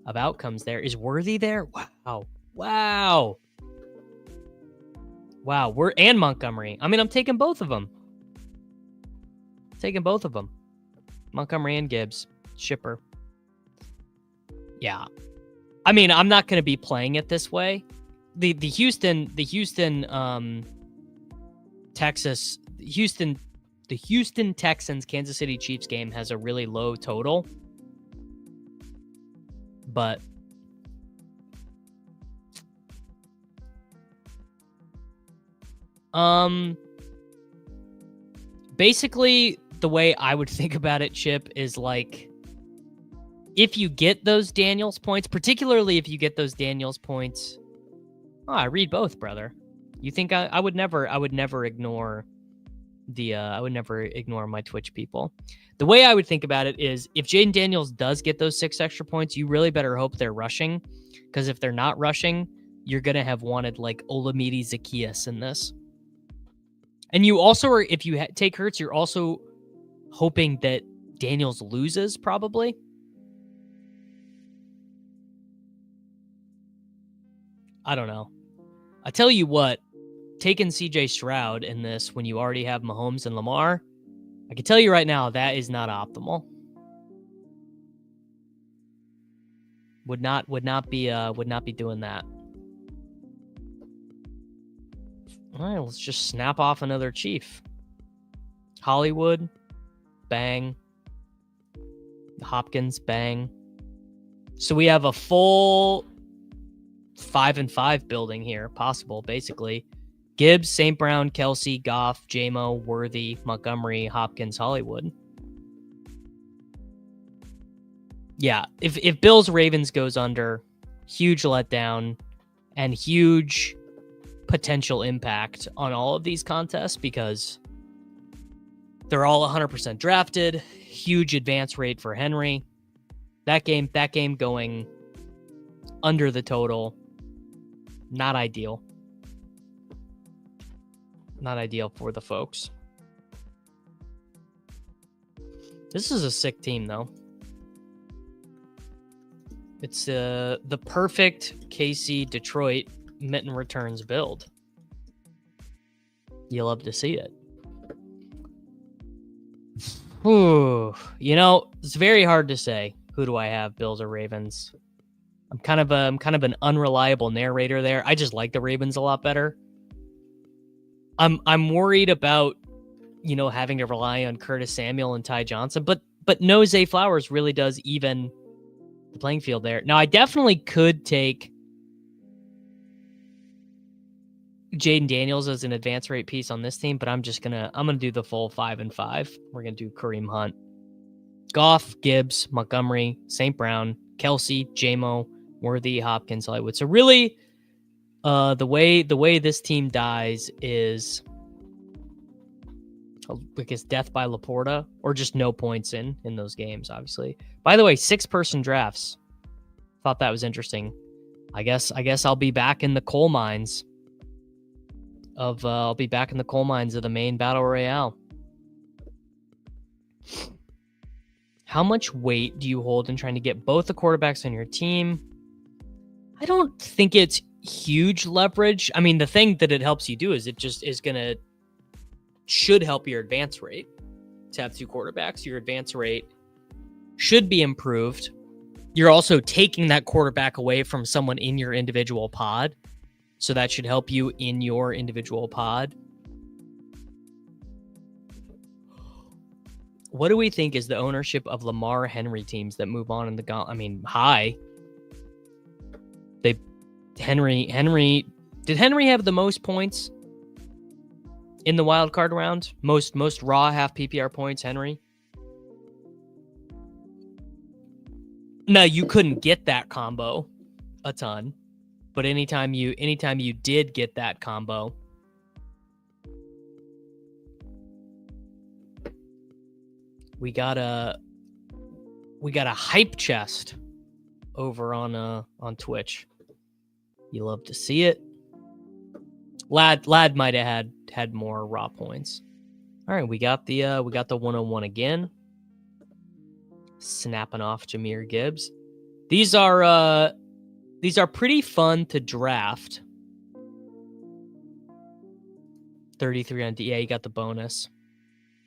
A: of outcomes there. Is Worthy there? Wow. And Montgomery. I mean, I'm taking both of them. Montgomery and Gibbs. Shipper. Yeah. I mean, I'm not going to be playing it this way. The Houston Texans Kansas City Chiefs game has a really low total. But basically the way I would think about it, Chip, is like, if you get those Daniels points, particularly if you get those Daniels points, I read both, brother. You think I would never ignore I would never ignore my Twitch people. The way I would think about it is, if Jaden Daniels does get those 6 extra points, you really better hope they're rushing, because if they're not rushing, you're going to have wanted like Olamide Zaccheaus in this. And you also are, if you take Hurts, you're also hoping that Daniels loses, probably. I don't know. I tell you what, taking CJ Stroud in this when you already have Mahomes and Lamar, I can tell you right now, that is not optimal. Would not be doing that. All right, let's just snap off another Chief. Hollywood, bang. Hopkins, bang. So we have a full 5-5 building here, possible, basically. Gibbs, St. Brown, Kelsey, Goff, JMO, Worthy, Montgomery, Hopkins, Hollywood. Yeah, if Bills Ravens goes under, huge letdown and huge potential impact on all of these contests, because they're all 100% drafted. Huge advance rate for Henry. That game going under the total. Not ideal. Not ideal for the folks. This is a sick team, though. It's the perfect KC Detroit Mitten returns build. You love to see it. Whew. You know, it's very hard to say. Who do I have, Bills or Ravens? I'm kind of an unreliable narrator there. I just like the Ravens a lot better. I'm worried about, having to rely on Curtis Samuel and Ty Johnson, but no, Zay Flowers really does even the playing field there. Now, I definitely could take Jaden Daniels as an advance rate piece on this team, but I'm gonna do the full 5 and 5. We're gonna do Kareem Hunt, Goff, Gibbs, Montgomery, St. Brown, Kelsey, JMO, Worthy, Hopkins, Hollywood. So really, the way this team dies is, I guess, death by Laporta, or just no points in those games. Obviously. By the way, 6-person drafts. Thought that was interesting. I guess I'll be back in the coal mines of the main battle royale. How much weight do you hold in trying to get both the quarterbacks on your team? I don't think it's huge leverage. I mean, the thing that it helps you do is it just should help your advance rate to have 2 quarterbacks. Your advance rate should be improved. You're also taking that quarterback away from someone in your individual pod. So that should help you in your individual pod. What do we think is the ownership of Lamar Henry teams that move on in the high? Did Henry have the most points in the wild card round? Most raw half PPR points, Henry? No, you couldn't get that combo a ton. But anytime you did get that combo, we got a hype chest over on Twitch. You love to see it. Lad might have had more raw points. All right, we got the 101 again. Snapping off Jahmyr Gibbs. These are pretty fun to draft. 33 on D. Yeah, you got the bonus.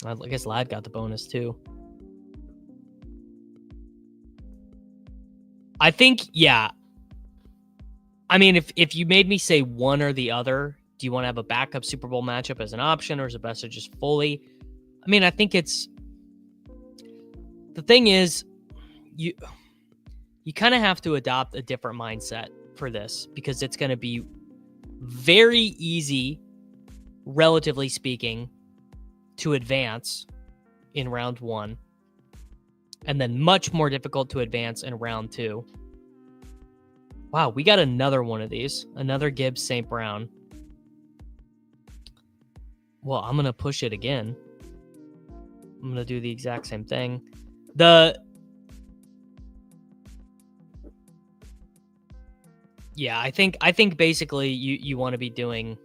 A: I guess Lad got the bonus too. I think, yeah. I mean, if you made me say one or the other, do you want to have a backup Super Bowl matchup as an option, or is it best to just fully? I mean, I think it's... The thing is, you kind of have to adopt a different mindset for this, because it's going to be very easy, relatively speaking, to advance in round 1, and then much more difficult to advance in round 2. Wow, we got another one of these. Another Gibbs St. Brown. Well, I'm going to push it again. I'm going to do the exact same thing. Yeah, I think basically you want to be doing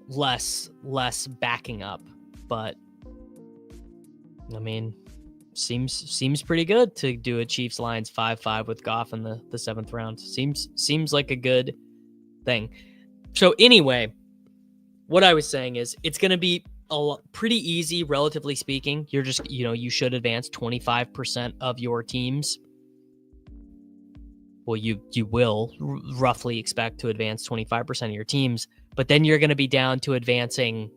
A: less backing up, but I mean, seems pretty good to do a Chiefs Lions 5-5 with Goff in the 7th round. Seems like a good thing. So anyway, what I was saying is it's going to be pretty easy, relatively speaking. You're just, you should advance 25% of your teams. Well, you will roughly expect to advance 25% of your teams, but then you're going to be down to advancing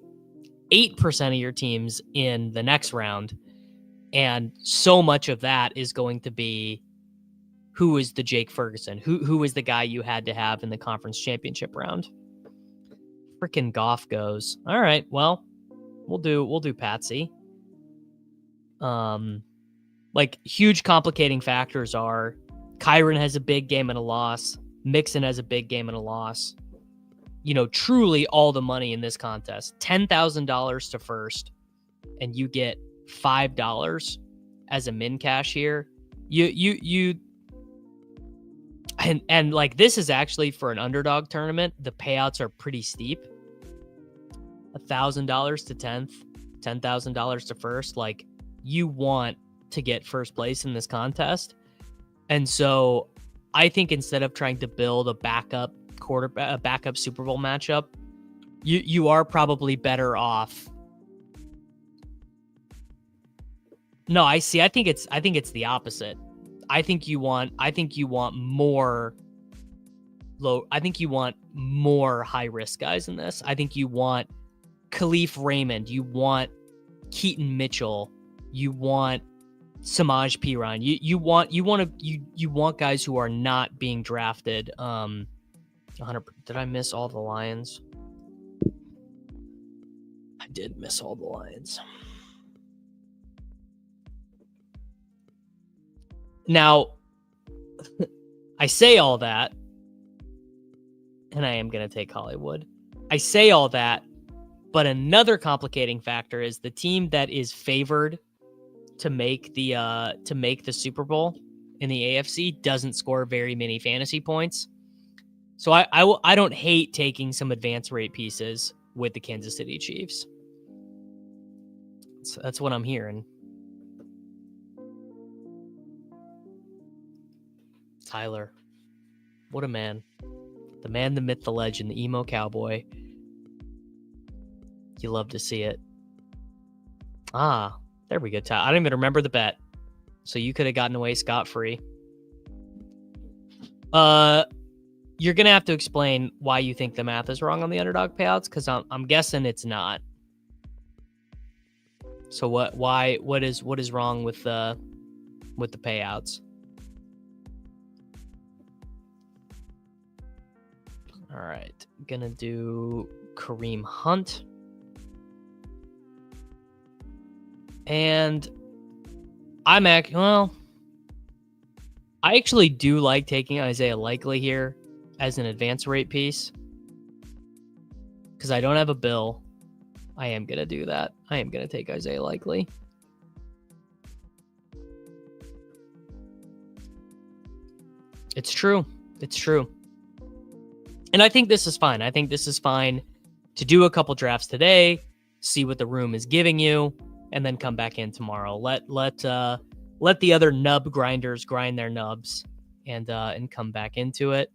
A: 8% of your teams in the next round. And so much of that is going to be, who is the Jake Ferguson? Who is the guy you had to have in the conference championship round? Freaking Goff goes. All right, well, we'll do Patsy. Like, huge complicating factors are Kyron has a big game and a loss. Mixon has a big game and a loss. Truly all the money in this contest. $10,000 to first, and you get $5 as a min cash here. And like, this is actually for an underdog tournament. The payouts are pretty steep. $1,000 to 10th, $10,000 to first. Like, you want to get first place in this contest. And so I think instead of trying to build a backup Super Bowl matchup, you are probably better off. No, I see. I think it's the opposite. I think you want more high risk guys in this. I think you want Khalif Raymond, you want Keaton Mitchell, you want Samaj P. Ryan. You want guys who are not being drafted. 100. Did I miss all the Lions? I did miss all the Lions. Now, I say all that, and I am going to take Hollywood. I say all that, but another complicating factor is the team that is favored to make the Super Bowl in the AFC doesn't score very many fantasy points. So I don't hate taking some advance rate pieces with the Kansas City Chiefs. So that's what I'm hearing. Tyler, what a man. The man, the myth, the legend, the emo cowboy. You love to see it. Ah, there we go, Tyler. I don't even remember the bet. So you could have gotten away scot-free. You're going to have to explain why you think the math is wrong on the underdog payouts, because I'm guessing it's not. So what is wrong with the payouts? All right, gonna do Kareem Hunt. And I actually do like taking Isaiah Likely here as an advance rate piece. Because I don't have a bill. I am going to do that. I am going to take Isaiah Likely. It's true. It's true. And I think this is fine. I think this is fine to do a couple drafts today, see what the room is giving you, and then come back in tomorrow. Let the other nub grinders grind their nubs and come back into it.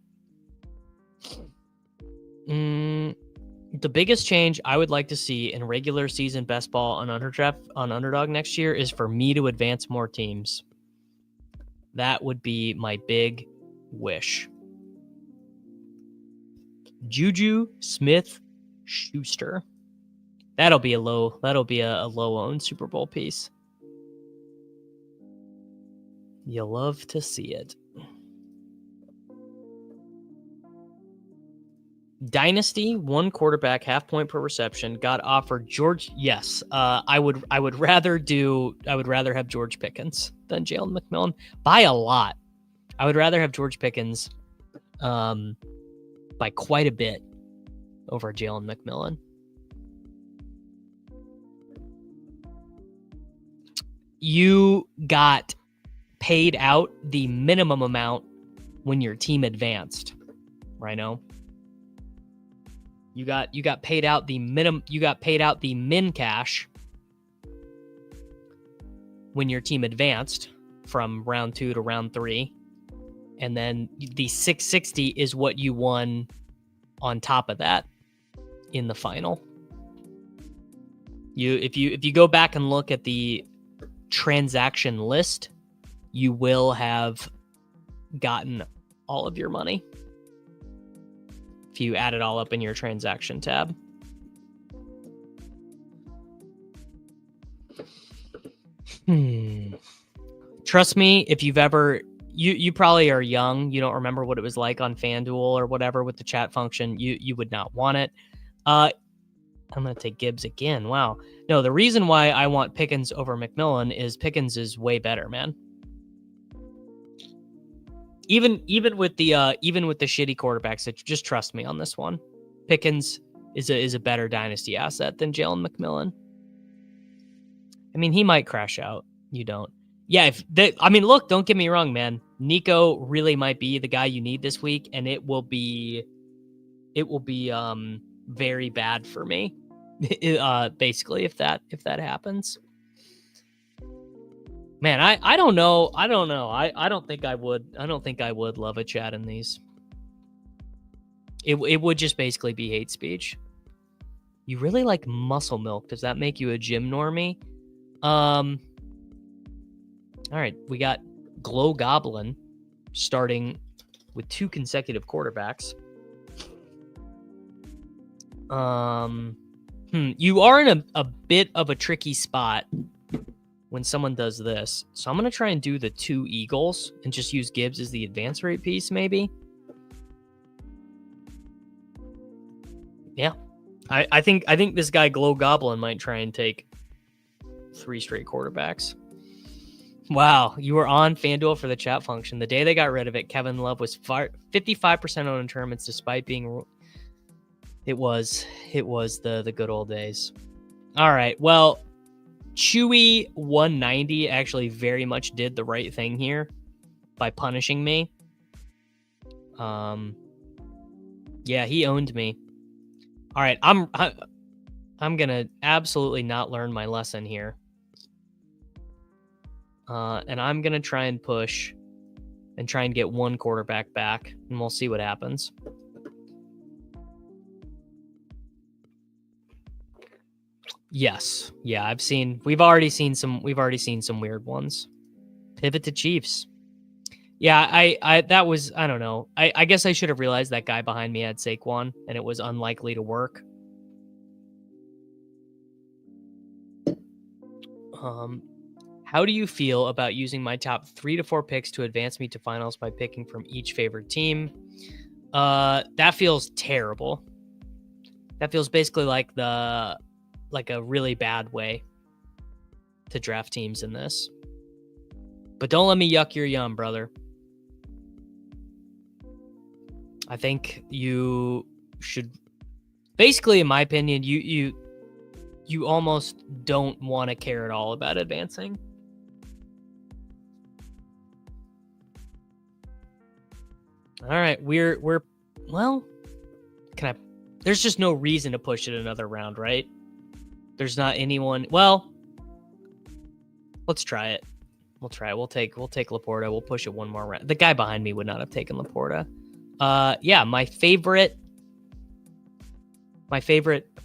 A: The biggest change I would like to see in regular season best ball on Underdog next year is for me to advance more teams. That would be my big wish. Juju Smith-Schuster. That'll be a low owned Super Bowl piece. You love to see it. Dynasty, 1 quarterback, half point per reception, got offered George. Yes, I would rather have George Pickens than Jalen McMillan by a lot. I would rather have George Pickens by quite a bit over Jalen McMillan. You got paid out the minimum amount when your team advanced, Rhino. You got paid out the minimum. You got paid out the min cash when your team advanced from round 2 to round 3, and then the 660 is what you won on top of that in the final. If you go back and look at the transaction list, you will have gotten all of your money if you add it all up in your transaction tab. Trust me, if you've ever, you probably are young, you don't remember what it was like on FanDuel or whatever with the chat function. You would not want it. I'm going to take Gibbs again. Wow. No, the reason why I want Pickens over McMillan is Pickens is way better, man. Even with the shitty quarterbacks, just trust me on this one. Pickens is a better dynasty asset than Jalen McMillan. I mean, he might crash out. You don't. Yeah, look, don't get me wrong, man. Nico really might be the guy you need this week, and it will be very bad for me. Basically, if that happens. Man, I don't know. I don't think I would love a chat in these. It would just basically be hate speech. You really like muscle milk. Does that make you a gym normie? All right, we got Glow Goblin starting with 2 consecutive quarterbacks. You are in a bit of a tricky spot when someone does this. So I'm going to try and do the 2 Eagles and just use Gibbs as the advance rate piece, maybe. Yeah. I think this guy Glow Goblin might try and take 3 straight quarterbacks. Wow, you were on FanDuel for the chat function. The day they got rid of it, Kevin Love was 55% on in tournaments despite being... It was the good old days. All right, well, Chewy 190 actually very much did the right thing here by punishing me. Yeah, he owned me. All right, I'm gonna absolutely not learn my lesson here. And I'm gonna try and push and try and get 1 quarterback back, and we'll see what happens. Yes. Yeah, we've already seen some weird ones. Pivot to Chiefs. Yeah, I don't know. I guess I should have realized that guy behind me had Saquon and it was unlikely to work. How do you feel about using my top 3 to 4 picks to advance me to finals by picking from each favorite team? That feels terrible. That feels basically like a really bad way to draft teams in this. But don't let me yuck your yum, brother. I think you should, basically, in my opinion, you almost don't want to care at all about advancing. All right, we're well, there's just no reason to push it another round, right? There's not anyone. Well, let's try it. We'll try it. We'll take Laporta. We'll push it 1 more round. The guy behind me would not have taken Laporta. Yeah, my favorite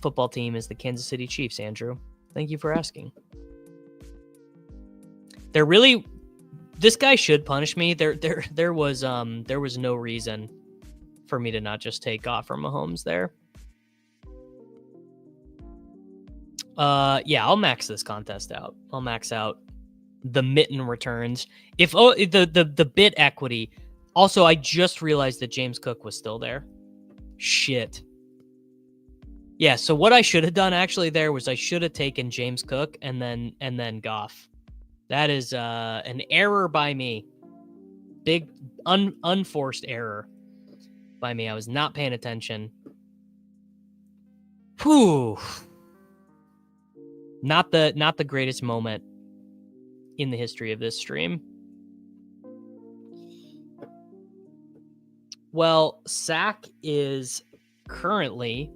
A: football team is the Kansas City Chiefs, Andrew. Thank you for asking. This guy should punish me. There was no reason for me to not just take off from Mahomes there. Yeah, I'll max this contest out. I'll max out the Mitten returns. If the bit equity. Also, I just realized that James Cook was still there. Shit. Yeah, so what I should have done actually there was I should have taken James Cook and then Goff. That is an error by me. Big unforced error by me. I was not paying attention. Whew. Not the greatest moment in the history of this stream. Well, Sack is currently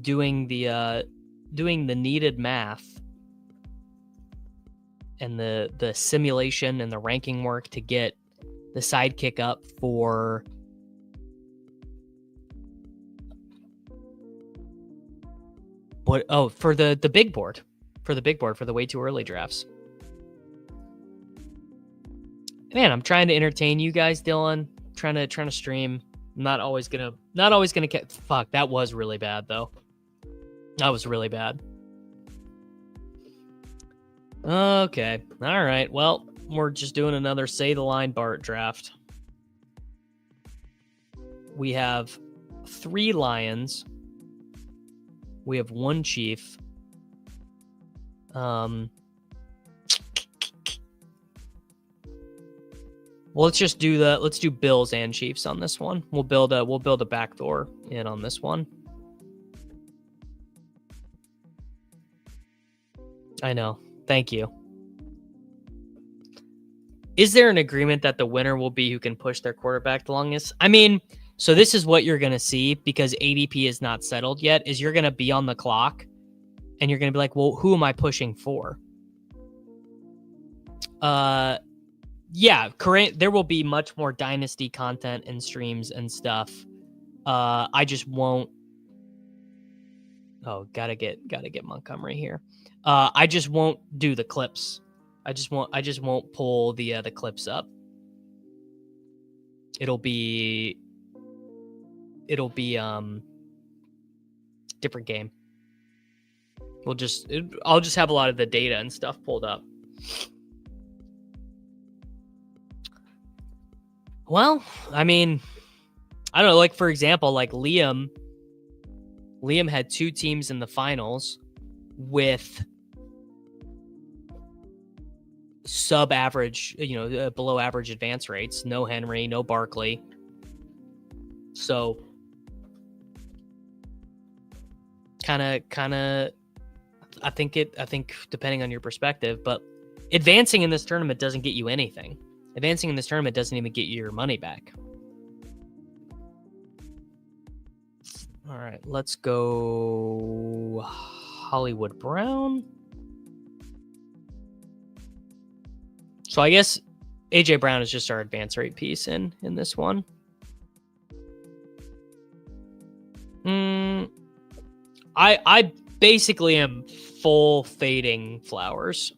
A: doing the needed math and the simulation and the ranking work to get the sidekick up for for the big board. For the way too early drafts. Man, I'm trying to entertain you guys, Dylan. Trying to stream. I'm not always gonna fuck, that was really bad though. That was really bad. Okay. All right. Well, we're just doing another Say the Line Bart draft. We have 3 Lions. We have 1 Chief. Well, let's do Bills and Chiefs on this one. We'll build a backdoor in on this one. I know. Thank you. Is there an agreement that the winner will be who can push their quarterback the longest? I mean, so this is what you're going to see because ADP is not settled yet, is you're going to be on the clock and you're going to be like, well, who am I pushing for? Yeah, current. There will be much more dynasty content and streams and stuff. I just won't. Oh, gotta get Montgomery here. I just won't do the clips. I just won't pull the clips up. It'll be different game. I'll just have a lot of the data and stuff pulled up. Well, I mean, I don't know, like for example, like Liam had 2 teams in the finals with sub-average, below average advance rates. No Henry, no Barkley. So kind of I think depending on your perspective, but advancing in this tournament doesn't get you anything. Advancing in this tournament doesn't even get you your money back. All right, let's go Hollywood Brown. So I guess AJ Brown is just our advance rate piece in this one. I basically am full fading Flowers,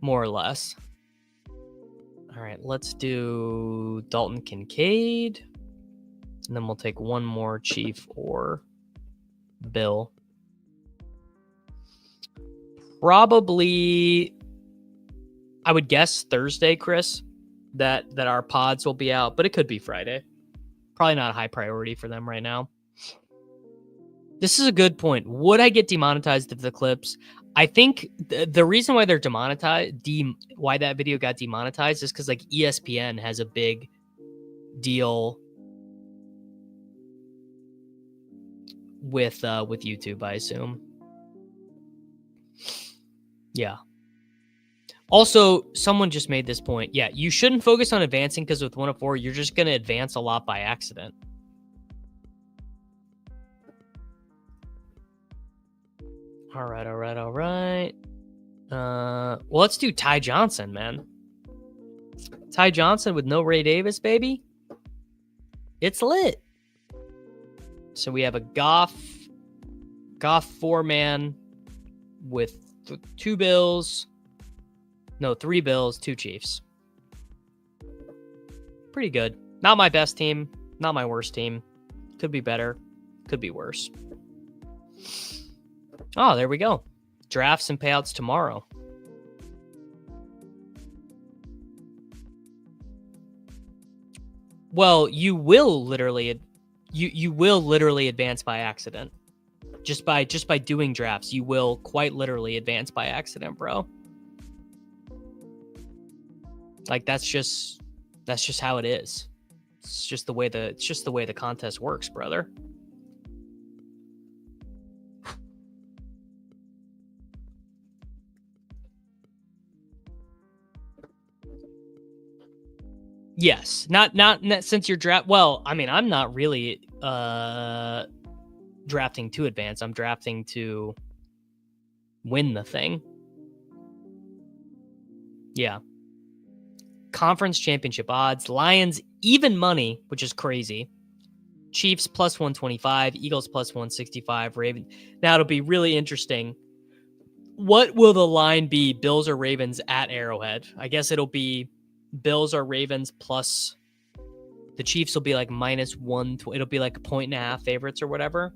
A: more or less. All right, let's do Dalton Kincaid. And then we'll take one more Chief or Bill. Probably, I would guess Thursday, Chris, that our pods will be out, but it could be Friday. Probably not a high priority for them right now. This is a good point. Would I get demonetized if the clips? I think the reason why they're demonetized, why that video got demonetized, is because like ESPN has a big deal with YouTube, I assume. Yeah. Also, someone just made this point. Yeah, you shouldn't focus on advancing because with 104, you're just going to advance a lot by accident. All right. Well, let's do Ty Johnson, man. Ty Johnson with no Ray Davis, baby. It's lit. So we have a Goff 4-man with 3 Bills, 2 Chiefs. Pretty good. Not my best team, not my worst team. Could be better, could be worse. Oh, there we go. Drafts and payouts tomorrow. Well, you will literally advance by accident. Just by doing drafts, you will quite literally advance by accident, bro. Like that's just how it is. It's just the way the contest works, brother. Yes, not since you're draft. Well, I mean, I'm not really drafting to advance. I'm drafting to win the thing. Yeah. Conference championship odds. Lions even money, which is crazy. Chiefs plus 125. Eagles plus 165. Ravens. Now it'll be really interesting. What will the line be? Bills or Ravens at Arrowhead? I guess it'll be Bills or Ravens plus the Chiefs will be like -1. It'll be like 1.5 favorites or whatever.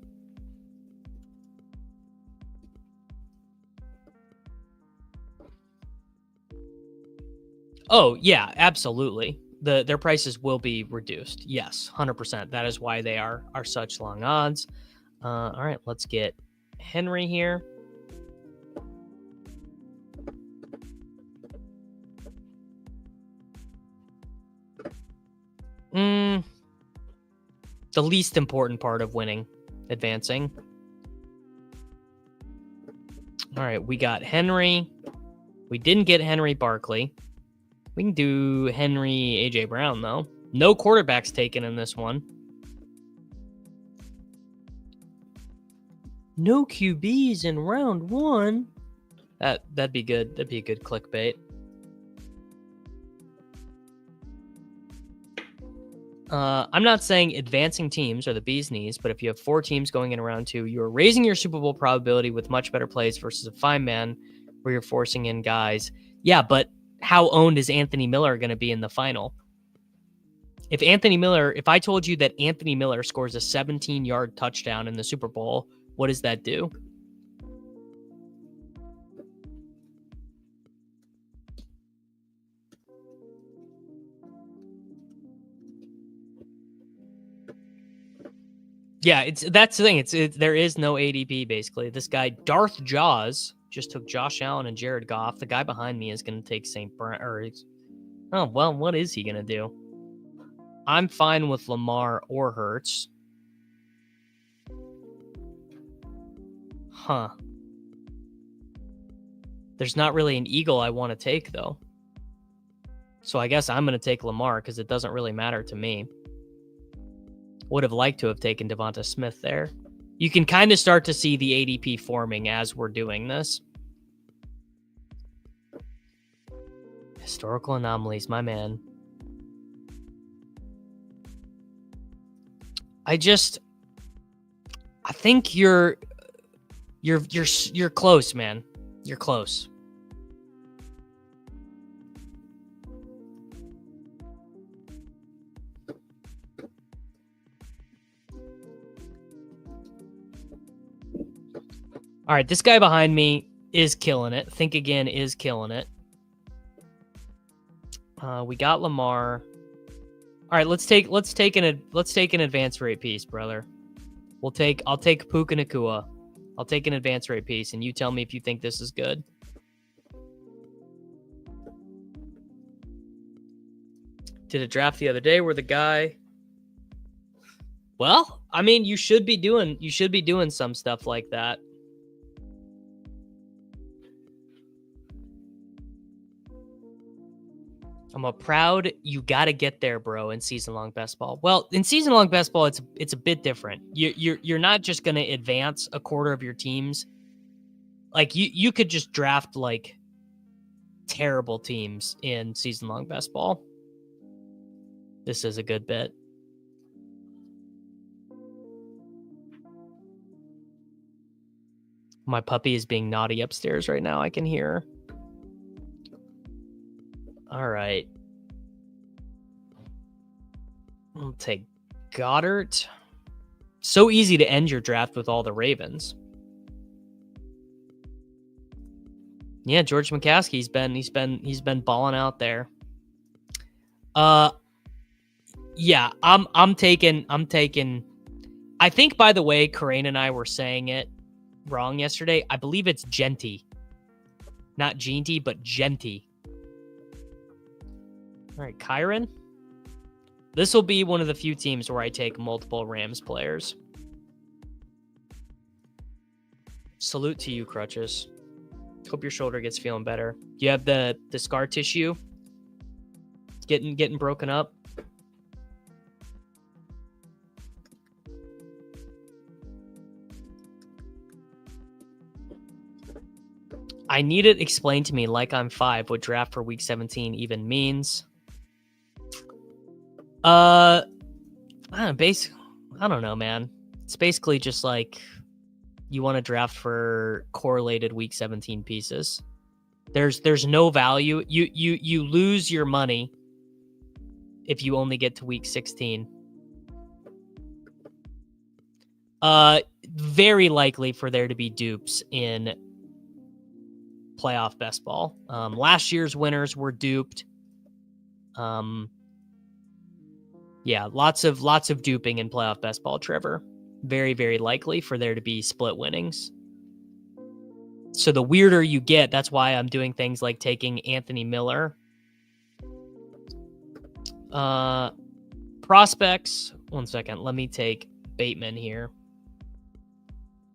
A: Oh yeah, absolutely. Their prices will be reduced. Yes, 100%. That is why they are such long odds. All right, let's get Henry here. The least important part of winning, advancing. All right, we got Henry. We didn't get Henry Barkley. We can do Henry AJ Brown, though. No quarterbacks taken in this one. No QBs in round 1. That'd be good. That'd be a good clickbait. I'm not saying advancing teams are the bee's knees, but if you have 4 teams going in round 2, you are raising your Super Bowl probability with much better plays versus a 5-man where you're forcing in guys. Yeah, but how owned is Anthony Miller going to be in the final? If I told you that Anthony Miller scores a 17-yard touchdown in the Super Bowl, what does that do? Yeah, that's the thing. There is no ADP basically. This guy Darth Jaws just took Josh Allen and Jared Goff. The guy behind me is going to take St. Brown. Oh well, what is he going to do? I'm fine with Lamar or Hurts. Huh. There's not really an eagle I want to take though. So I guess I'm going to take Lamar because it doesn't really matter to me. Would have liked to have taken Devonta Smith there. You can kind of start to see the ADP forming as we're doing this. Historical anomalies, my man. I think you're close, man. You're close. All right, this guy behind me is killing it. Think Again is killing it. We got Lamar. All right, let's take an advance rate piece, brother. I'll take Puka Nacua. I'll take an advance rate piece, and you tell me if you think this is good. Did a draft the other day where the guy. Well, I mean, you should be doing some stuff like that. I'm a proud you got to get there, bro, in season-long best ball. Well, in season-long best ball, it's a bit different. You're not just going to advance a quarter of your teams. Like you could just draft like terrible teams in season-long best ball. This is a good bit. My puppy is being naughty upstairs right now. I can hear her. All right. I'll take Goddard. So easy to end your draft with all the Ravens. Yeah, George McCaskey, he's been balling out there. Yeah, I'm taking. I think, by the way, Corain and I were saying it wrong yesterday. I believe it's Genty. Not Genty, but Genty. All right, Kyron. This will be one of the few teams where I take multiple Rams players. Salute to you, Crutches. Hope your shoulder gets feeling better. Do you have the scar tissue getting broken up? I need it explained to me like I'm 5 what draft for week 17 even means. I don't know, man. It's basically just like you want to draft for correlated week 17 pieces. There's no value. You lose your money if you only get to week 16. Very likely for there to be dupes in playoff best ball. Last year's winners were duped. Yeah, lots of duping in playoff best ball, Trevor. Very, very likely for there to be split winnings. So the weirder you get, that's why I'm doing things like taking Anthony Miller. Prospects. 1 second. Let me take Bateman here.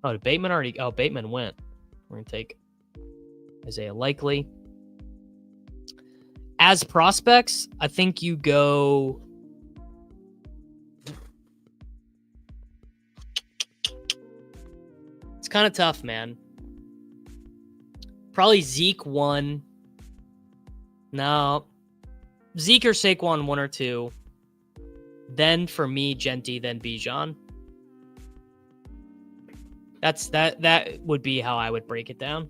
A: Oh, did Bateman already? Oh, Bateman went. We're going to take Isaiah Likely. As prospects, I think you go... It's kind of tough, man. Probably Zeke 1. No. Zeke or Saquon 1 or 2. Then for me, Genty, then Bijan. That would be how I would break it down.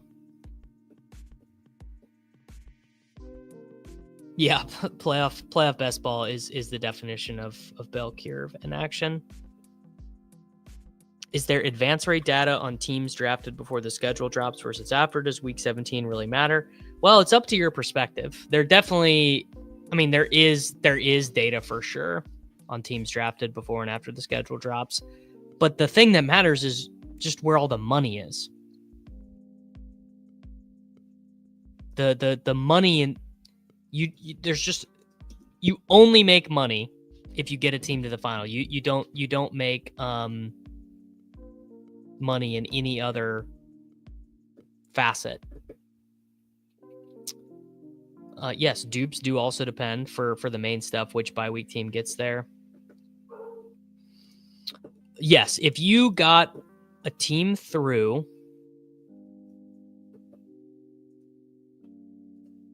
A: Yeah, playoff best ball is the definition of bell curve in action. Is there advance rate data on teams drafted before the schedule drops versus after? Does week 17 really matter? Well, it's up to your perspective. There definitely, I mean, there is data for sure on teams drafted before and after the schedule drops. But the thing that matters is just where all the money is. The money in you there's just, you only make money if you get a team to the final. You don't make money in any other facet. Yes, dupes do also depend for the main stuff, which bye-week team gets there. Yes, if you got a team through.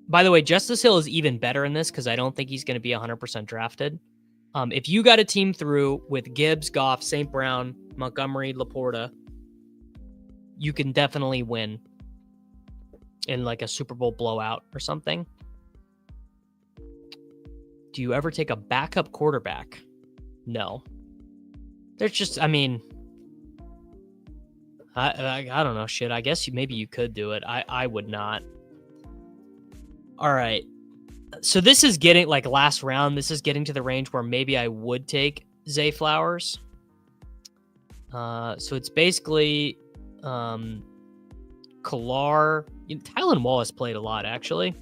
A: By the way, Justice Hill is even better in this because I don't think he's going to be 100% drafted. If you got a team through with Gibbs, Goff, St. Brown, Montgomery, Laporta, you can definitely win in like a Super Bowl blowout or something. Do you ever take a backup quarterback? No. There's just, I mean, I don't know, shit. I guess maybe you could do it. I would not. All right. So this is getting, like, last round, this is getting to the range where maybe I would take Zay Flowers. So it's basically Kalar. Tylan Wallace played a lot, actually.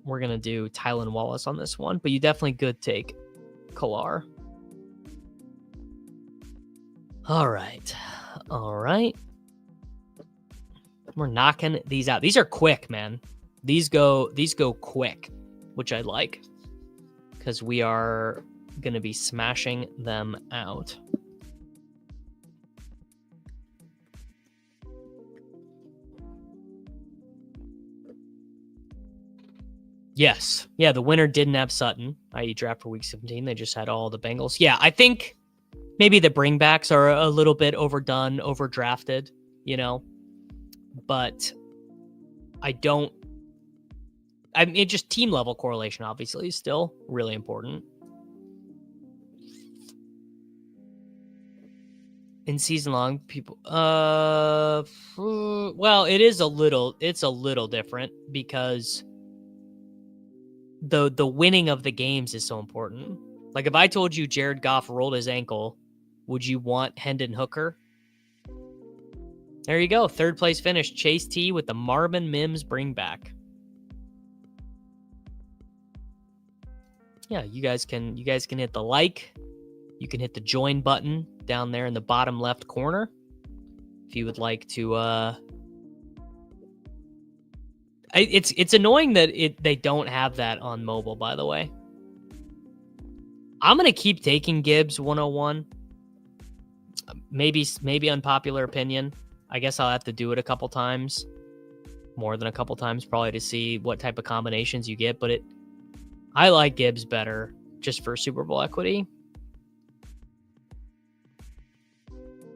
A: We're going to do Tylan Wallace on this one, but you definitely could take Kalar. All right. We're knocking these out. These are quick, man. These go quick, which I like, because we are going to be smashing them out. Yes. Yeah, the winner didn't have Sutton, i.e. draft for week 17. They just had all the Bengals. Yeah, I think maybe the bringbacks are a little bit overdone, overdrafted, but just team level correlation obviously is still really important. In season long, people, well, it's a little different because the winning of the games is so important. Like if I told you Jared Goff rolled his ankle, would you want Hendon Hooker? There you go. Third place finish. Chase T with the Marvin Mims bring back. Yeah, you guys can hit the like. You can hit the join button down there in the bottom left corner if you would like to. It's annoying that they don't have that on mobile, by the way. I'm gonna keep taking Gibbs 101. Maybe unpopular opinion. I guess I'll have to do it a couple times, more than a couple times probably, to see what type of combinations you get. But I like Gibbs better just for Super Bowl equity.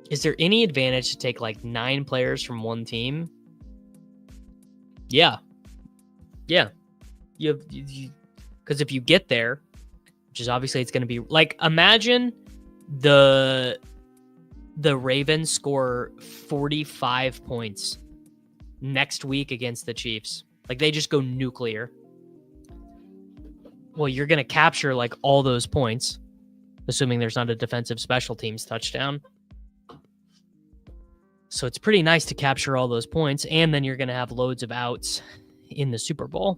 A: Is there any advantage to take like 9 players from one team? Yeah. You because if you get there, which is obviously it's going to be like, imagine the Ravens score 45 points next week against the Chiefs. Like they just go nuclear. Well, you're going to capture like all those points, assuming there's not a defensive special teams touchdown. So it's pretty nice to capture all those points, and then you're going to have loads of outs in the Super Bowl.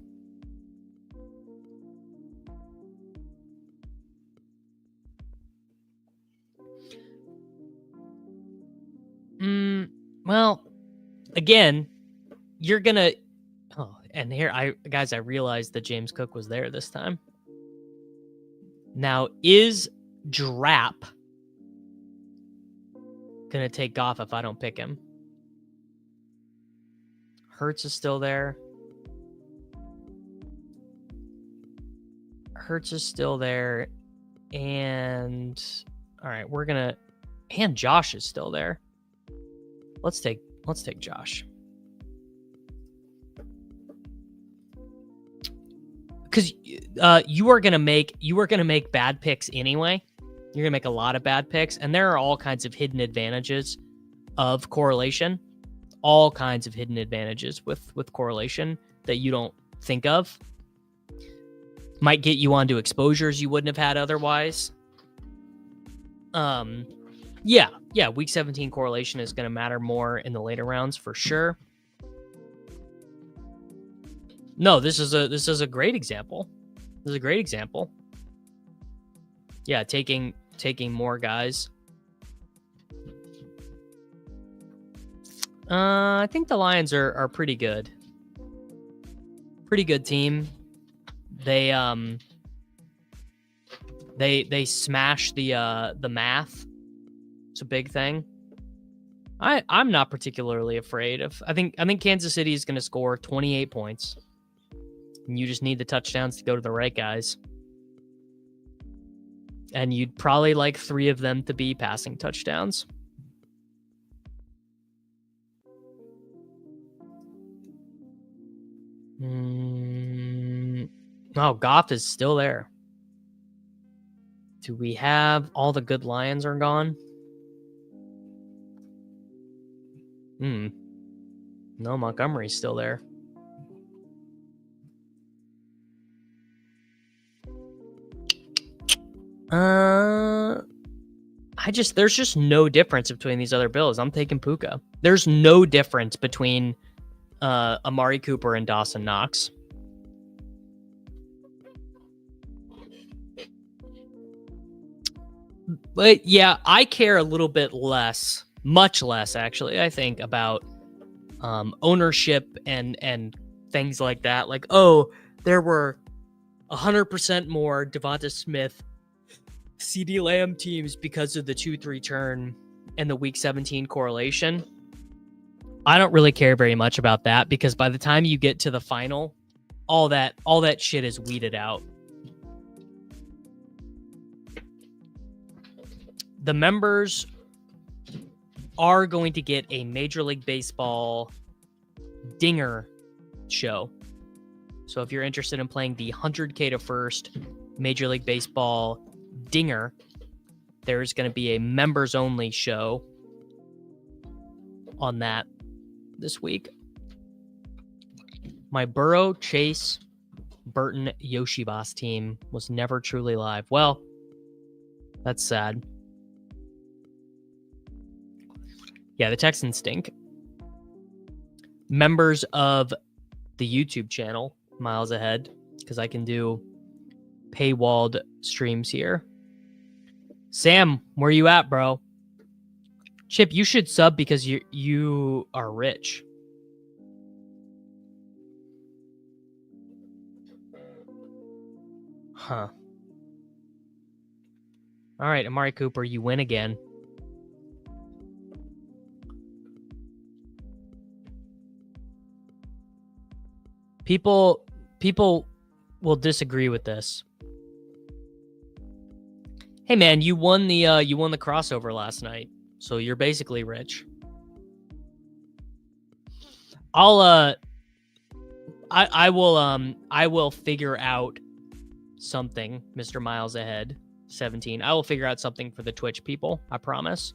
A: Well, again, you're going to... Oh, and here, I realized that James Cook was there this time. Now, is Drap going to take Goff if I don't pick him? Hurts is still there. And all right, we're going to... And Josh is still there. Let's take Josh. Because you are gonna make bad picks anyway. You're gonna make a lot of bad picks, and there are all kinds of hidden advantages of correlation. All kinds of hidden advantages with correlation that you don't think of. Might get you onto exposures you wouldn't have had otherwise. Yeah. Week 17 correlation is going to matter more in the later rounds for sure. No, this is a great example. This is a great example. Yeah, taking more guys. I think the Lions are pretty good. Pretty good team. They smash the math. It's a big thing. I'm not particularly afraid of. I think Kansas City is going to score 28 points. And you just need the touchdowns to go to the right guys. And you'd probably like 3 of them to be passing touchdowns. Oh, Goff is still there. Do we have all the good Lions are gone? No, Montgomery's still there. There's just no difference between these other Bills. I'm taking Puka. There's no difference between Amari Cooper and Dawson Knox. But yeah, I care a little bit less, much less actually, I think, about ownership and things like that. Like, oh, there were 100% more Devonta Smith, CD Lamb teams because of the 2-3 turn and the week 17 correlation. I don't really care very much about that because by the time you get to the final, all that shit is weeded out. The members are going to get a Major League Baseball dinger show. So if you're interested in playing the 100K to first Major League Baseball dinger, there's going to be a members only show on that this week. My Burrow, Chase, Burton, Yoshibas team was never truly live. Well, that's sad. Yeah, the Texans stink. Members of the YouTube channel, miles ahead, because I can do paywalled streams here. Sam, where you at, bro? Chip, you should sub because you are rich. Huh. All right, Amari Cooper, you win again. People will disagree with this. Hey man, you won the crossover last night, so you're basically rich. I will figure out something, Mr. Miles Ahead 17. I will figure out something for the Twitch people, I promise.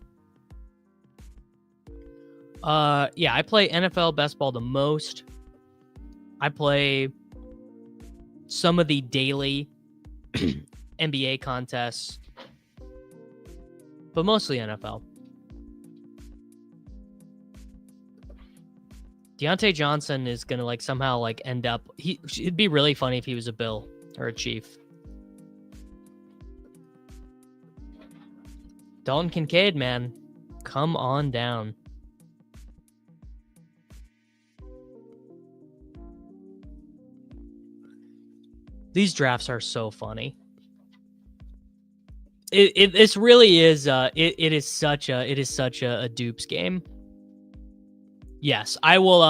A: Yeah, I play NFL best ball the most. I play some of the daily NBA contests, but mostly NFL. Deontay Johnson is going to somehow end up... It'd be really funny if he was a Bill or a Chief. Dalton Kincaid, man. Come on down. These drafts are so funny. This really is it is such a dupes game. Yes, I will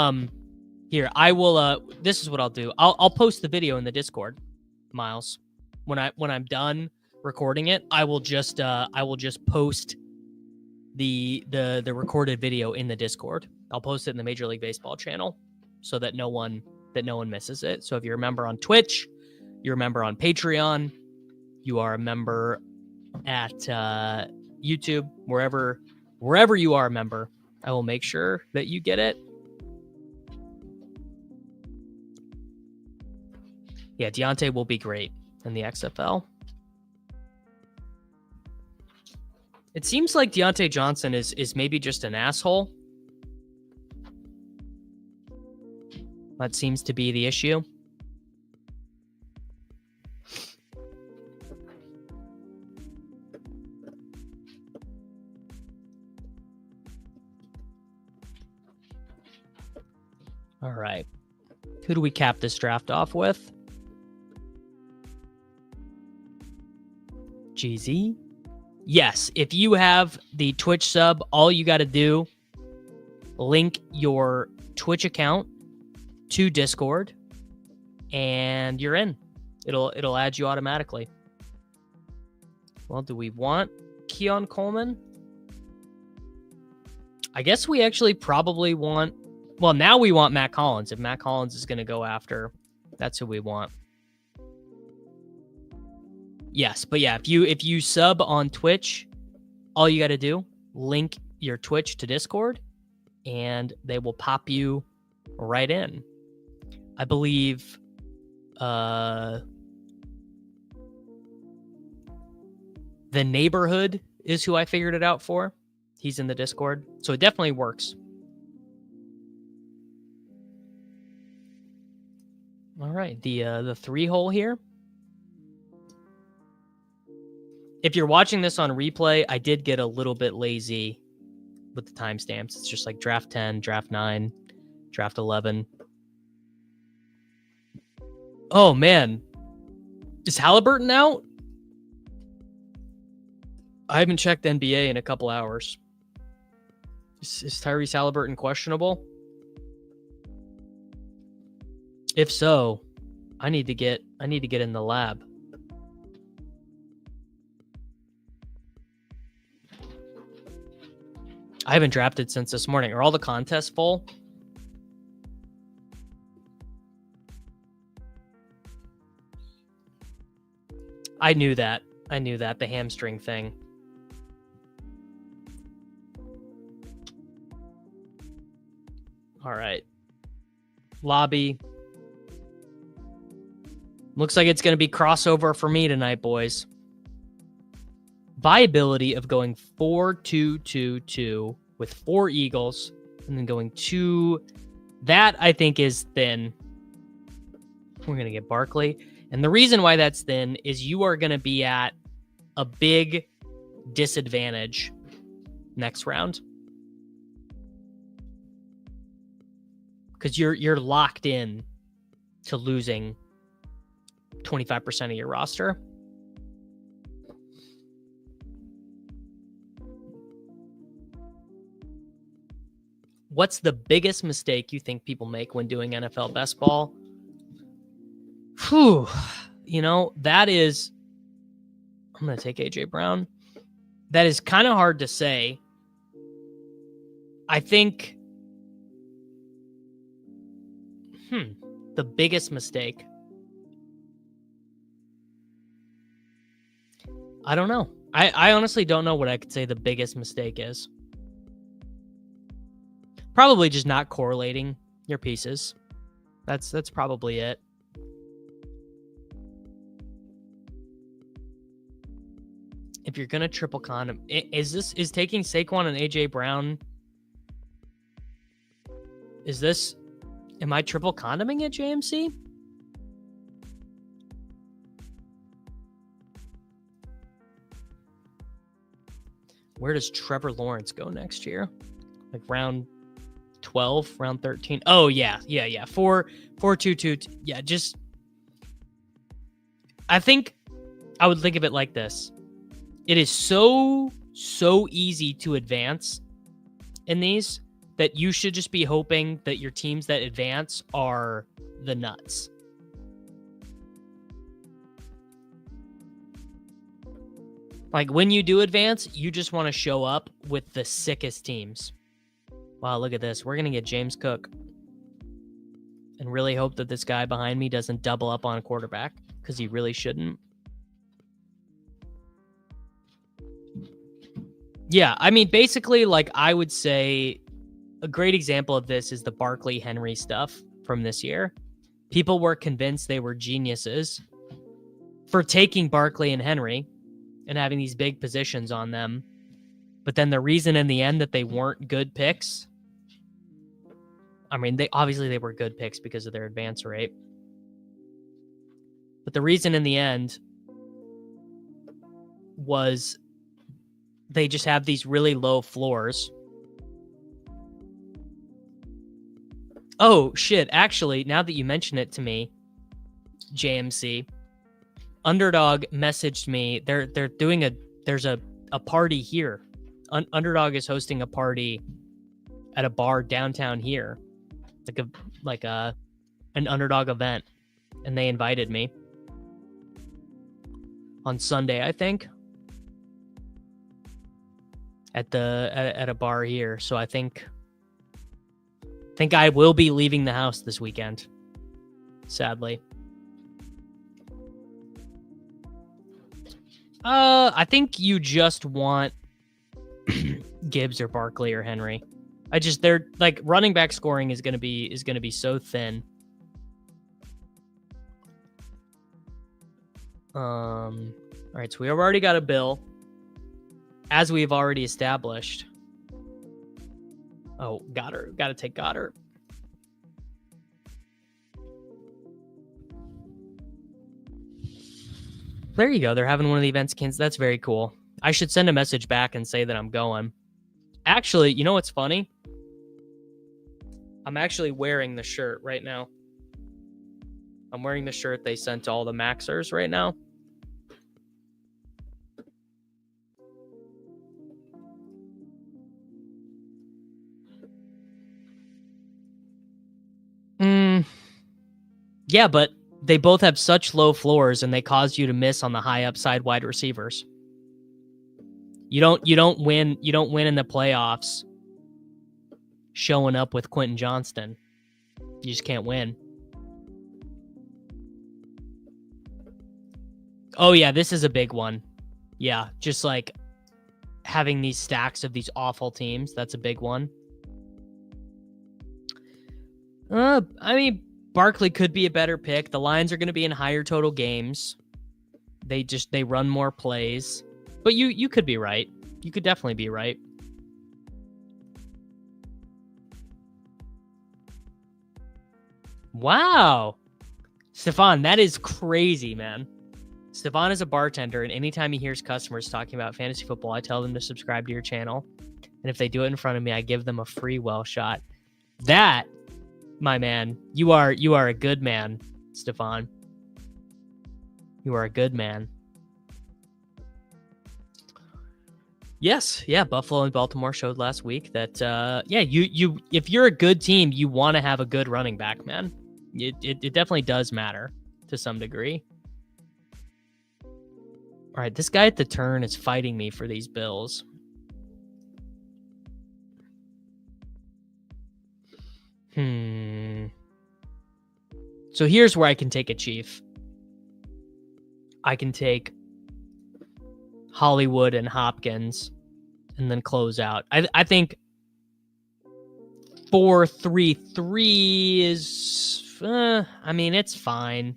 A: this is what I'll do. I'll post the video in the Discord, Miles. When I'm done recording it, I will just post the recorded video in the Discord. I'll post it in the Major League Baseball channel so that no one misses it. So if you're a member on Twitch, you're a member on Patreon, you are a member at YouTube, wherever you are a member, I will make sure that you get it. Yeah, Deontay will be great in the XFL. It seems like Deontay Johnson is maybe just an asshole. That seems to be the issue. All right. Who do we cap this draft off with? GZ? Yes, if you have the Twitch sub, all you got to do, link your Twitch account to Discord, and you're in. It'll add you automatically. Well, do we want Keon Coleman? I guess we actually probably want... Well, now we want Matt Collins. If Matt Collins is going to go after, that's who we want. Yes, but yeah, if you sub on Twitch, all you got to do, link your Twitch to Discord, and they will pop you right in. I believe the Neighborhood is who I figured it out for. He's in the Discord, so it definitely works. All right, the 3-hole here. If you're watching this on replay, I did get a little bit lazy with the timestamps. It's just like draft 10, draft 9, draft 11. Oh, man. Is Halliburton out? I haven't checked NBA in a couple hours. Is Tyrese Halliburton questionable? If so, I need to get in the lab. I haven't drafted since this morning. Are all the contests full? I knew that. The hamstring thing. All right. Lobby. Looks like it's going to be crossover for me tonight, boys. Viability of going 4-2-2-2 with 4 Eagles and then going 2. That, I think, is thin. We're going to get Barkley. And the reason why that's thin is you are going to be at a big disadvantage next round. Because you're locked in to losing 25% of your roster. What's the biggest mistake you think people make when doing NFL best ball? Whew. You know, that is... I'm going to take AJ Brown. That is kind of hard to say. I think... the biggest mistake. I don't know. I honestly don't know what I could say the biggest mistake is. Probably just not correlating your pieces. That's probably it. If you're gonna triple condom, is taking Saquon and AJ Brown? Am I triple condoming at JMC? Where does Trevor Lawrence go next year? Like round 12, round 13. Oh yeah. 4-2-2. Yeah, just I think I would think of it like this. It is so easy to advance in these that you should just be hoping that your teams that advance are the nuts. Like when you do advance, you just want to show up with the sickest teams. Wow, look at this. We're going to get James Cook. And really hope that this guy behind me doesn't double up on a quarterback, because he really shouldn't. Yeah, I mean, basically, like I would say a great example of this is the Barkley Henry stuff from this year. People were convinced they were geniuses for taking Barkley and Henry and having these big positions on them. But then the reason in the end that they weren't good picks, I mean, they were good picks because of their advance rate. But the reason in the end was they just have these really low floors. Oh, shit. Actually, now that you mention it to me, JMC, Underdog messaged me. They're doing there's a party here. Underdog is hosting a party at a bar downtown here. Like an Underdog event, and they invited me on Sunday, I think, at a bar here. So I think I will be leaving the house this weekend, sadly. I think you just want Gibbs or Barkley or Henry. They're like running back scoring is gonna be so thin. All right, so we have already got a bill, as we've already established. Oh, Goddard. Got to take Goddard. There you go. They're having one of the events, Kins. That's very cool. I should send a message back and say that I'm going. Actually, you know what's funny? I'm actually wearing the shirt right now. I'm wearing the shirt they sent to all the Maxers right now. Yeah, but they both have such low floors and they cause you to miss on the high upside wide receivers. You don't win in the playoffs showing up with Quentin Johnston. You just can't win. Oh yeah, this is a big one. Yeah, just like having these stacks of these awful teams, that's a big one. I mean, Barkley could be a better pick. The Lions are going to be in higher total games. They run more plays. But you could be right. You could definitely be right. Wow. Stefan, that is crazy, man. Stefan is a bartender, and anytime he hears customers talking about fantasy football, I tell them to subscribe to your channel. And if they do it in front of me, I give them a free well shot. That, my man, you are a good man, Stefan. You are a good man. Yes, yeah, Buffalo and Baltimore showed last week that you if you're a good team, you want to have a good running back, man. It definitely does matter to some degree. All right, this guy at the turn is fighting me for these Bills. So here's where I can take a Chief. I can take Hollywood and Hopkins and then close out. I think 4-3-3 is I mean, it's fine.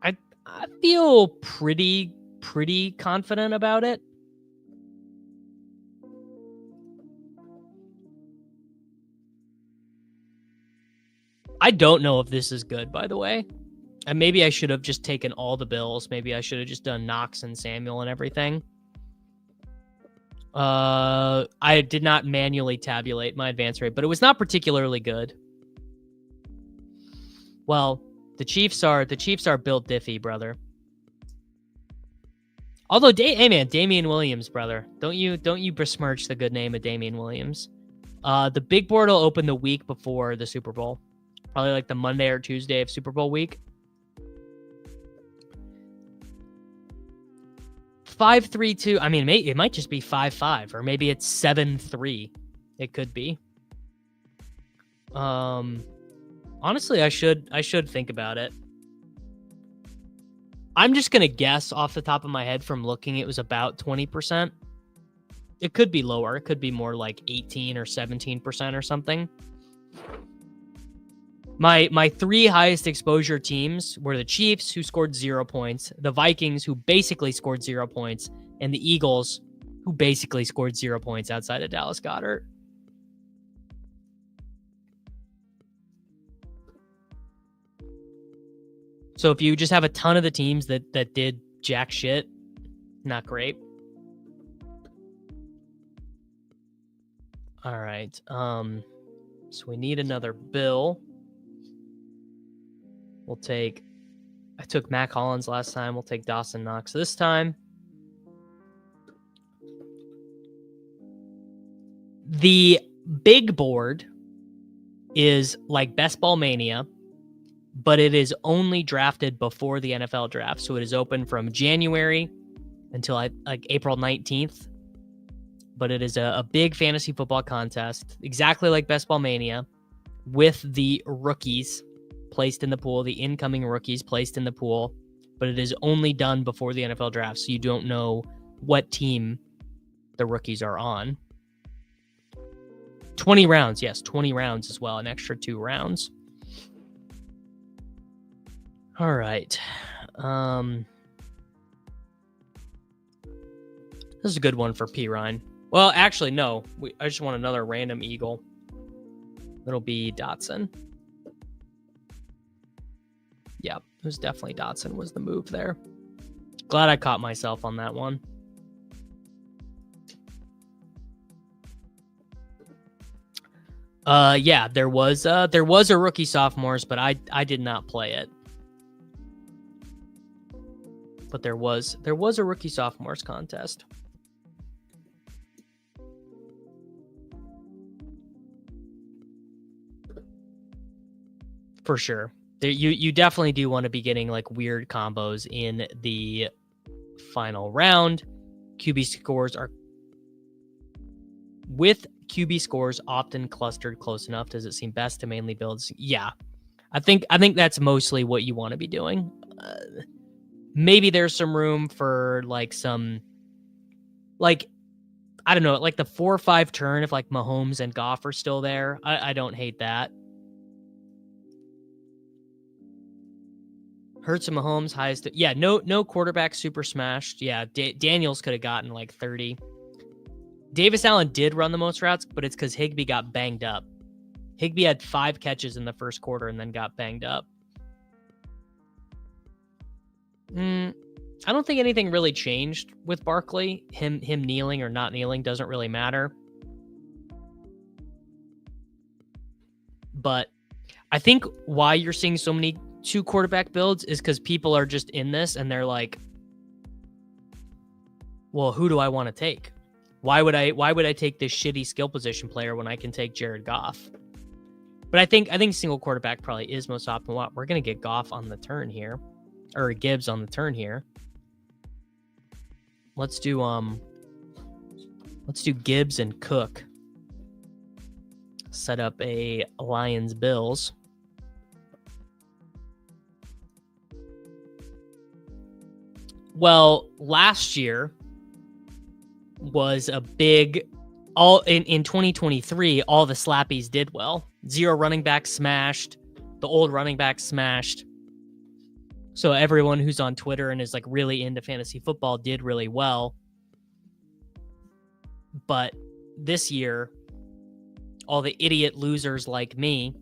A: I feel pretty confident about it. I don't know if this is good, by the way. And maybe I should have just taken all the Bills. Maybe I should have just done Knox and Samuel and everything. I did not manually tabulate my advance rate, but it was not particularly good. Well, the Chiefs are Bill Diffie, brother. Although, hey man, Damian Williams, brother. Don't you besmirch the good name of Damian Williams. The big board will open the week before the Super Bowl. Probably like the Monday or Tuesday of Super Bowl week. 5-3-2. I mean, it might just be 5-5, or maybe it's 7-3. It could be. Honestly, I should think about it. I'm just gonna guess off the top of my head from looking. It was about 20%. It could be lower. It could be more like 18 or 17% or something. My three highest exposure teams were the Chiefs, who scored 0 points, the Vikings, who basically scored 0 points, and the Eagles, who basically scored 0 points outside of Dallas Goedert. So if you just have a ton of the teams that did jack shit, not great. All right. So we need another Bill. I took Mac Hollins last time. We'll take Dawson Knox this time. The big board is like Best Ball Mania, but it is only drafted before the NFL draft. So it is open from January until like April 19th. But it is a big fantasy football contest, exactly like Best Ball Mania, with the rookies placed in the pool, the incoming rookies placed in the pool, but it is only done before the NFL draft, so you don't know what team the rookies are on. 20 rounds, yes, 20 rounds as well, an extra 2 rounds. All right. This is a good one for P. Ryan. Well, actually, no. I just want another random Eagle. It'll be Dotson. Yeah, it was definitely Dotson was the move there. Glad I caught myself on that one. Yeah, there was a rookie sophomores, but I did not play it. But there was a rookie sophomores contest. For sure. You definitely do want to be getting like weird combos in the final round. QB scores often clustered close enough. Does it seem best to mainly build? Yeah, I think that's mostly what you want to be doing. Maybe there's some room for like some, like, I don't know, like the 4 or 5 turn if like Mahomes and Goff are still there. I don't hate that. Hurts and Mahomes highest. Yeah, no quarterback super smashed. Yeah, Daniels could have gotten like 30. Davis Allen did run the most routes, but it's because Higbee got banged up. Higbee had 5 catches in the first quarter and then got banged up. I don't think anything really changed with Barkley. Him kneeling or not kneeling doesn't really matter. But I think why you're seeing so many 2 quarterback builds is because people are just in this and they're like, well, who do I want to take? Why would I take this shitty skill position player when I can take Jared Goff? But I think single quarterback probably is most optimal. We're gonna get Goff on the turn here, or Gibbs on the turn here. Let's do Gibbs and Cook. Set up a Lions Bills. Well, last year was a big, all in 2023, all the slappies did well. 0 running back smashed, the old running back smashed. So everyone who's on Twitter and is like really into fantasy football did really well. But this year, all the idiot losers like me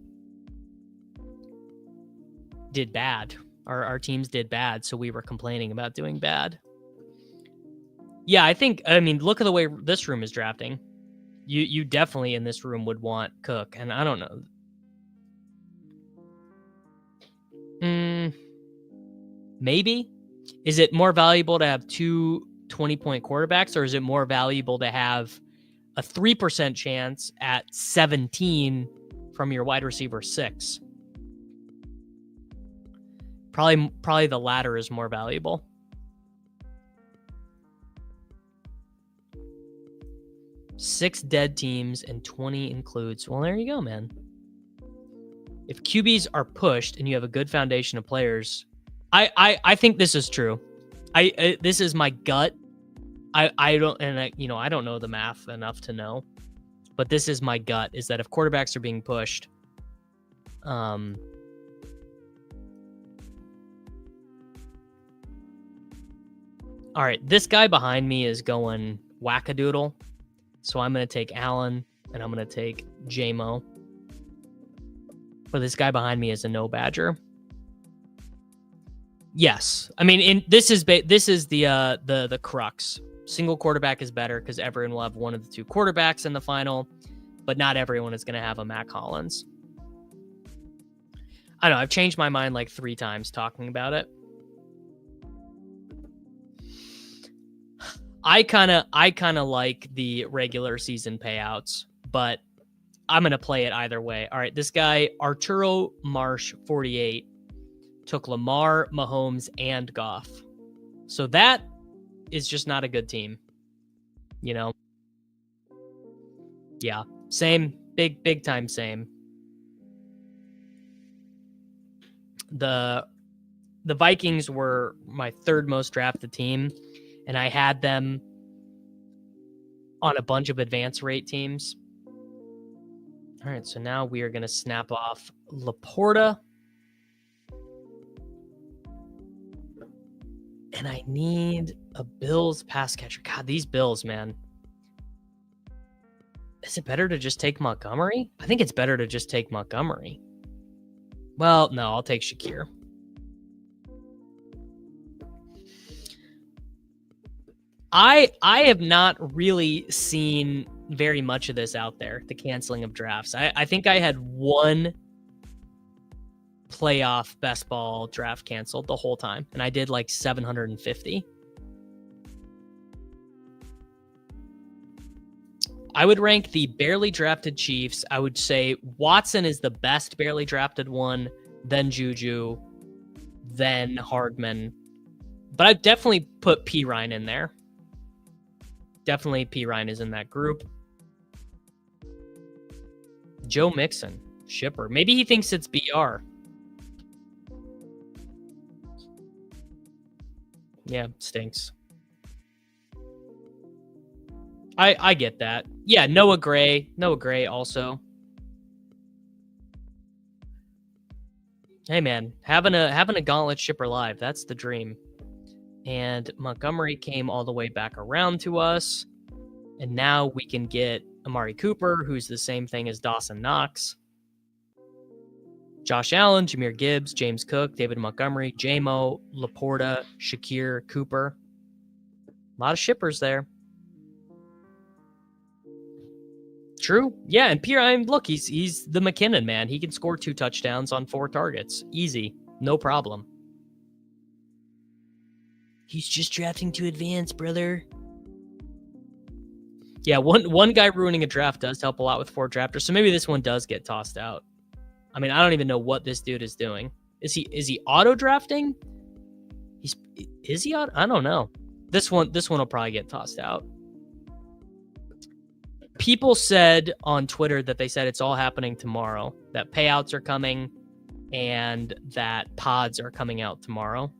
A: did bad. Our teams did bad, so we were complaining about doing bad. Yeah, I mean, look at the way this room is drafting. You definitely in this room would want Cook, and I don't know. Maybe. Is it more valuable to have 2 20-point quarterbacks, or is it more valuable to have a 3% chance at 17 from your wide receiver 6? Probably the latter is more valuable. Six dead teams and 20 includes. Well, there you go, man. If QBs are pushed and you have a good foundation of players, I think this is true. This is my gut. I don't know the math enough to know, but this is my gut, is that if quarterbacks are being pushed, All right, this guy behind me is going wackadoodle. So I'm going to take Allen, and I'm going to take J-Mo. But this guy behind me is a no Badger. Yes. I mean, this is the crux. Single quarterback is better because everyone will have one of the two quarterbacks in the final, but not everyone is going to have a Mac Hollins. I don't know. I've changed my mind like 3 times talking about it. I kind of like the regular season payouts, but I'm going to play it either way. All right, this guy, Arturo Marsh, 48, took Lamar, Mahomes, and Goff. So that is just not a good team, you know? Yeah, same, big time same. The Vikings were my 3rd most drafted team, and I had them on a bunch of advance rate teams. All right, so now we are going to snap off Laporta. And I need a Bills pass catcher. God, these Bills, man. Is it better to just take Montgomery? I think it's better to just take Montgomery. Well, no, I'll take Shakir. I have not really seen very much of this out there, the canceling of drafts. I think I had 1 playoff best ball draft canceled the whole time, and I did like 750. I would rank the barely drafted Chiefs. I would say Watson is the best barely drafted one, then Juju, then Hardman. But I'd definitely put P. Ryan in there. Definitely P. Ryan is in that group. Joe Mixon, shipper. Maybe he thinks it's BR. Yeah, stinks. I get that. Yeah, Noah Gray also. Hey man, having a gauntlet shipper live, that's the dream. And Montgomery came all the way back around to us. And now we can get Amari Cooper, who's the same thing as Dawson Knox. Josh Allen, Jahmyr Gibbs, James Cook, David Montgomery, J-Mo, Laporta, Shakir, Cooper. A lot of shippers there. True. Yeah, and Pierre, look, he's the McKinnon, man. He can score 2 touchdowns on 4 targets. Easy. No problem. He's just drafting to advance, brother. Yeah, one guy ruining a draft does help a lot with 4 drafters, so maybe this one does get tossed out. I mean, I don't even know what this dude is doing. Is he auto drafting? Is he auto? I don't know. This one will probably get tossed out. People said on Twitter that they said it's all happening tomorrow, that payouts are coming and that pods are coming out tomorrow.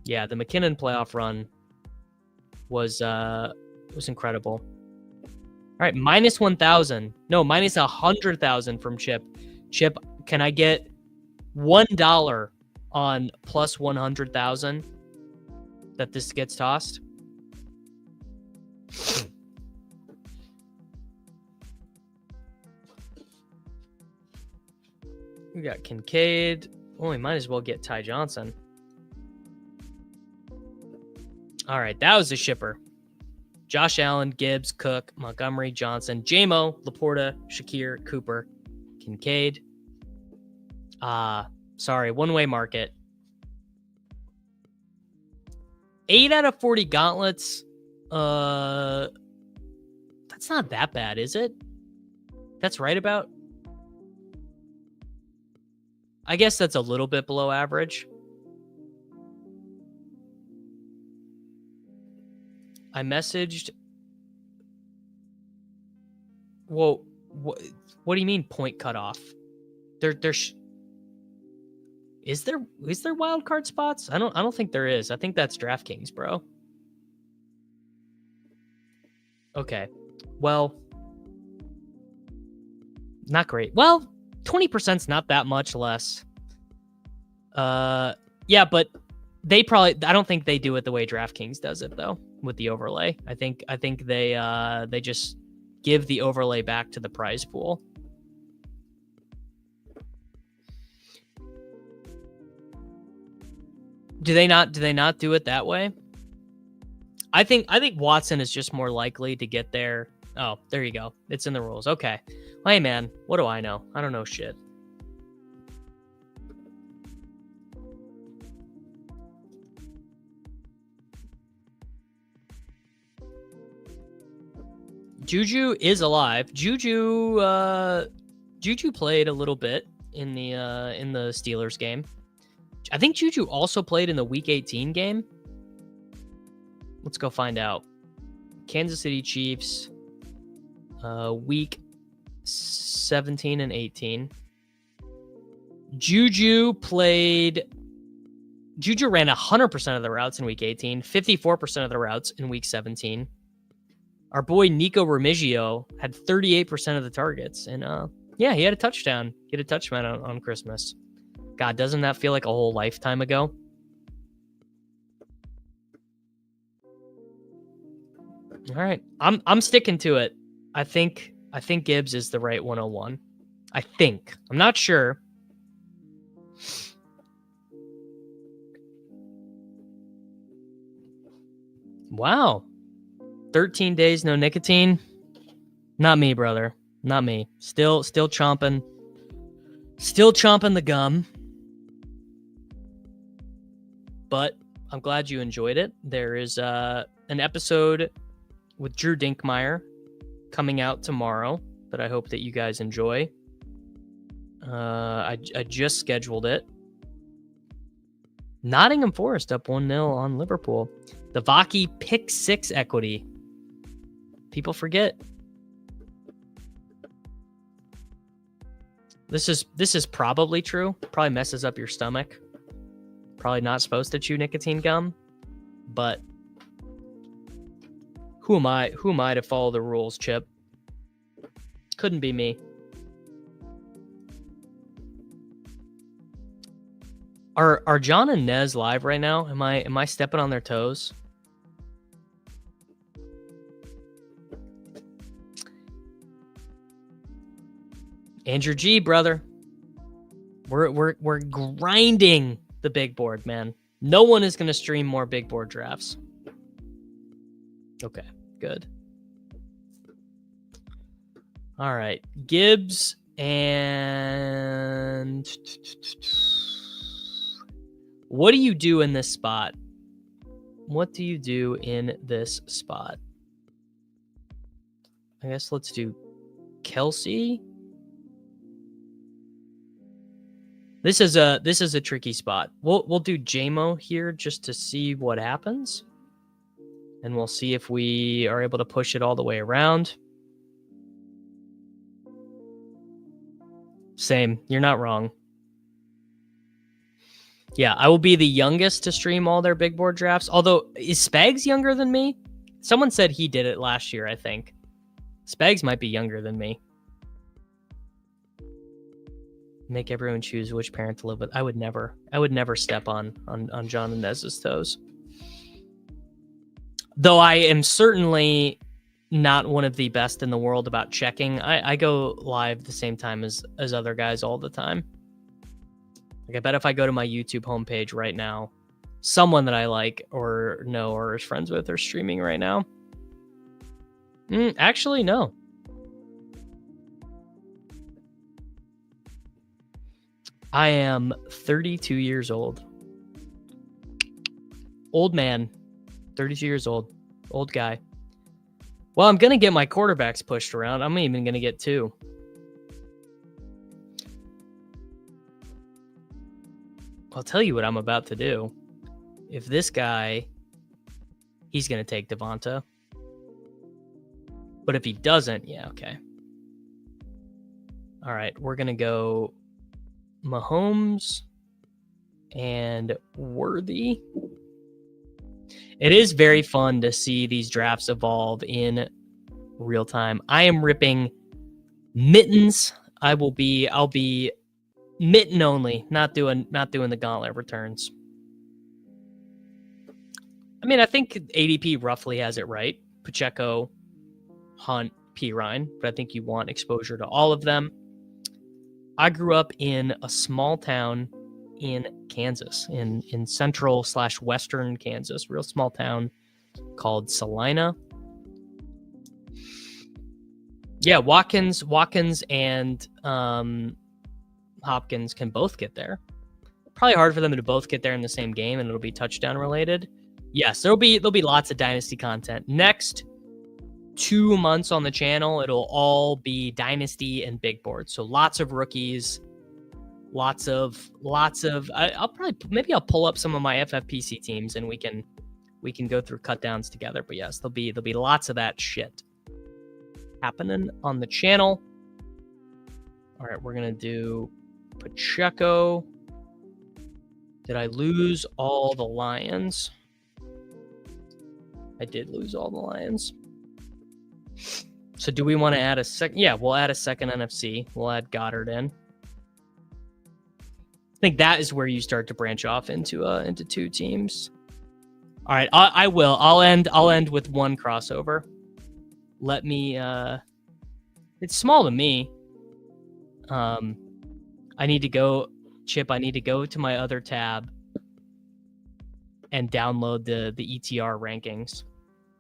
A: Yeah, the McKinnon playoff run was incredible. All right, minus 1,000. No, minus 100,000 from Chip. Chip, can I get $1 on plus 100,000 that this gets tossed? We got Kincaid. Oh, we might as well get Ty Johnson. All right, that was a shipper. Josh Allen, Gibbs, Cook, Montgomery, Johnson, J-Mo, Laporta, Shakir, Cooper, Kincaid. Sorry, one-way market. 8 out of 40 gauntlets. That's not that bad, is it? That's right about. I guess that's a little bit below average. I messaged. Whoa, what do you mean point cutoff? Is there wild card spots? I don't think there is. I think that's DraftKings, bro. Okay. Well, not great. Well, 20%'s not that much less. Yeah, but I don't think they do it the way DraftKings does it though, with the overlay. I think they just give the overlay back to the prize pool. Do they not do it that way? I think Watson is just more likely to get there. Oh, there you go. It's in the rules. Okay. Well, hey man, what do I know? I don't know shit. Juju is alive. Juju played a little bit in the Steelers game. I think Juju also played in the Week 18 game. Let's go find out. Kansas City Chiefs, Week 17 and 18. Juju ran 100% of the routes in Week 18, 54% of the routes in Week 17. Our boy Nico Remigio had 38% of the targets. And yeah, he had a touchdown. He had a touchdown on Christmas. God, doesn't that feel like a whole lifetime ago? All right. I'm sticking to it. I think Gibbs is the right 101. I think. I'm not sure. Wow. 13 days, no nicotine. Not me, brother. Not me. Still chomping. Still chomping the gum. But I'm glad you enjoyed it. There is an episode with Drew Dinkmeyer coming out tomorrow that I hope that you guys enjoy. I just scheduled it. Nottingham Forest up 1-0 on Liverpool. The Vaki pick 6 equity. People forget. This is probably true. Probably messes up your stomach. Probably not supposed to chew nicotine gum, but who am I to follow the rules, Chip? Couldn't be me. Are John and Nez live right now? Am I stepping on their toes? Andrew G, brother. We're grinding the big board, man. No one is going to stream more big board drafts. Okay, good. All right, Gibbs and what do you do in this spot? What do you do in this spot? I guess let's do Kelsey. This is a tricky spot. We'll do JMO here just to see what happens. And we'll see if we are able to push it all the way around. Same. You're not wrong. Yeah, I will be the youngest to stream all their big board drafts. Although, is Spags younger than me? Someone said he did it last year, I think. Spags might be younger than me. Make everyone choose which parent to live with. I would never step on John and Nez's toes. Though I am certainly not one of the best in the world about checking. I go live the same time as other guys all the time. Like I bet if I go to my YouTube homepage right now, someone that I like or know or is friends with are streaming right now. Actually, no. I am 32 years old. Old man. 32 years old. Old guy. Well, I'm going to get my quarterbacks pushed around. I'm even going to get 2. I'll tell you what I'm about to do. If this guy, he's going to take Devonta. But if he doesn't, yeah, okay. All right, we're going to go Mahomes and Worthy. It is very fun to see these drafts evolve in real time. I am ripping Mittens I'll be Mitten only, not doing the gauntlet returns. I mean, I think ADP roughly has it right. Pacheco, Hunt, Pirine, but I think you want exposure to all of them. I grew up in a small town in Kansas, in central/western Kansas, real small town called Salina. Yeah, Watkins and Hopkins can both get there. Probably hard for them to both get there in the same game, and it'll be touchdown related. Yes, there'll be lots of dynasty content. Next 2 months on the channel, it'll all be dynasty and big board. So lots of rookies, lots of. I'll pull up some of my FFPC teams and we can go through cut downs together. But yes, there'll be lots of that shit happening on the channel. All right, we're gonna do Pacheco. Did I lose all the Lions? I did lose all the Lions. So do we want to add a second? Yeah, we'll add a second NFC. We'll add Goddard in. I think that is where you start to branch off into two teams. All right, I will. I'll end with one crossover. Let me. It's small to me. I need to go, Chip. I need to go to my other tab and download the ETR rankings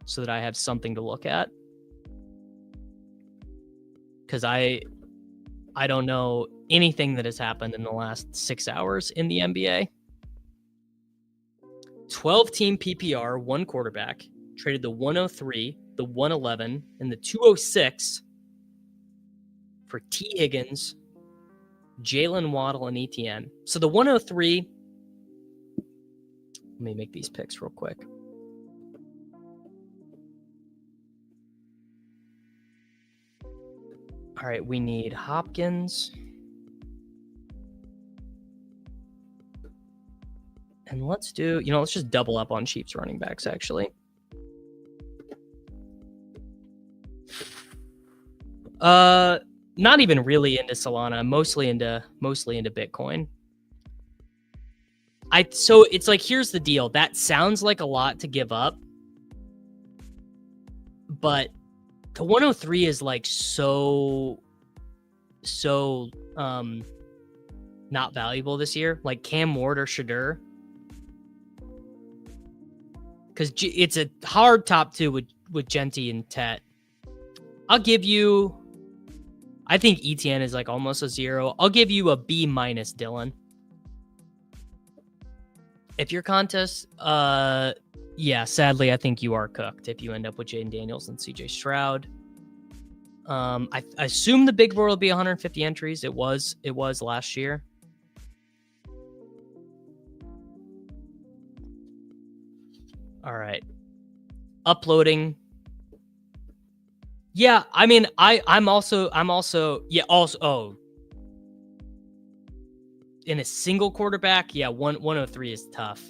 A: so that I have something to look at. Because I don't know anything that has happened in the last 6 hours in the NBA. 12-team PPR, one quarterback, traded the 103, the 111, and the 206 for T. Higgins, Jalen Waddle, and ETN. So the 103, let me make these picks real quick. All right, we need Hopkins. And let's just double up on Chiefs running backs, actually. Not even really into Solana, mostly into Bitcoin. So it's like, here's the deal. That sounds like a lot to give up, but the 103 is like so not valuable this year. Like Cam Ward or Shadur, because it's a hard top two with Genty and Tet. I'll give you. I think ETN is like almost a 0. I'll give you a B-, Dylan. If your contest, yeah, sadly, I think you are cooked if you end up with Jaden Daniels and CJ Stroud. I assume the big board will be 150 entries. It was last year. All right. Uploading. Yeah, I mean, I'm also in a single quarterback, yeah, 103 is tough.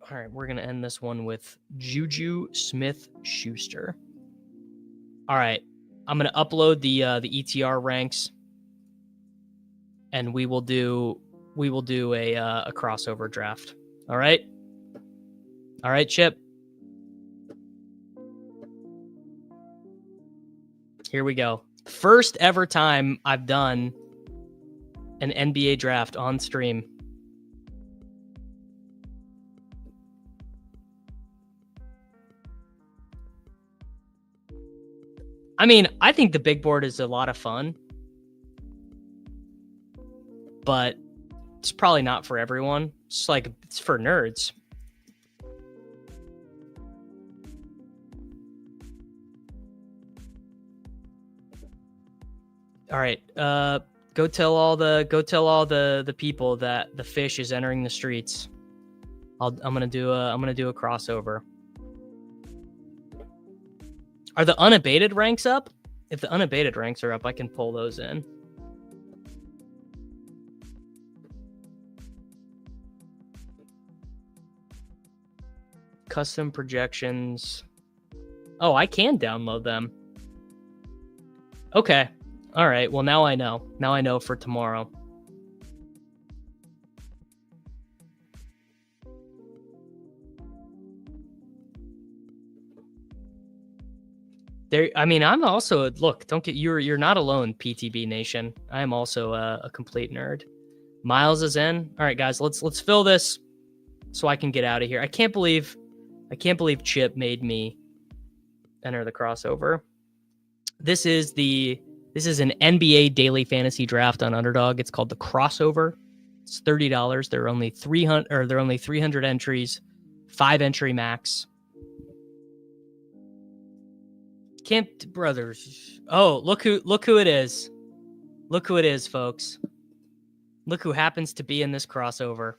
A: All right, we're gonna end this one with Juju Smith-Schuster. All right, I'm gonna upload the ETR ranks, and we will do a crossover draft. All right, Chip. Here we go. First ever time I've done an NBA draft on stream. I mean, I think the big board is a lot of fun, but it's probably not for everyone. It's for nerds. All right, go tell all the people that the fish is entering the streets. I'm gonna do a crossover. Are the unabated ranks up? If the unabated ranks are up, I can pull those in. Custom projections. Oh, I can download them. Okay. All right. Well, now I know. Now I know for tomorrow. There. I mean, I'm also look. Don't get you're not alone, PTB Nation. I am also a complete nerd. Miles is in. All right, guys. Let's fill this so I can get out of here. I can't believe Chip made me enter the crossover. This is an NBA daily fantasy draft on Underdog. It's called the crossover. It's $30. There are only 300 entries, 5 entry max. Camp Brothers. Oh, look who it is. Look who it is, folks. Look who happens to be in this crossover.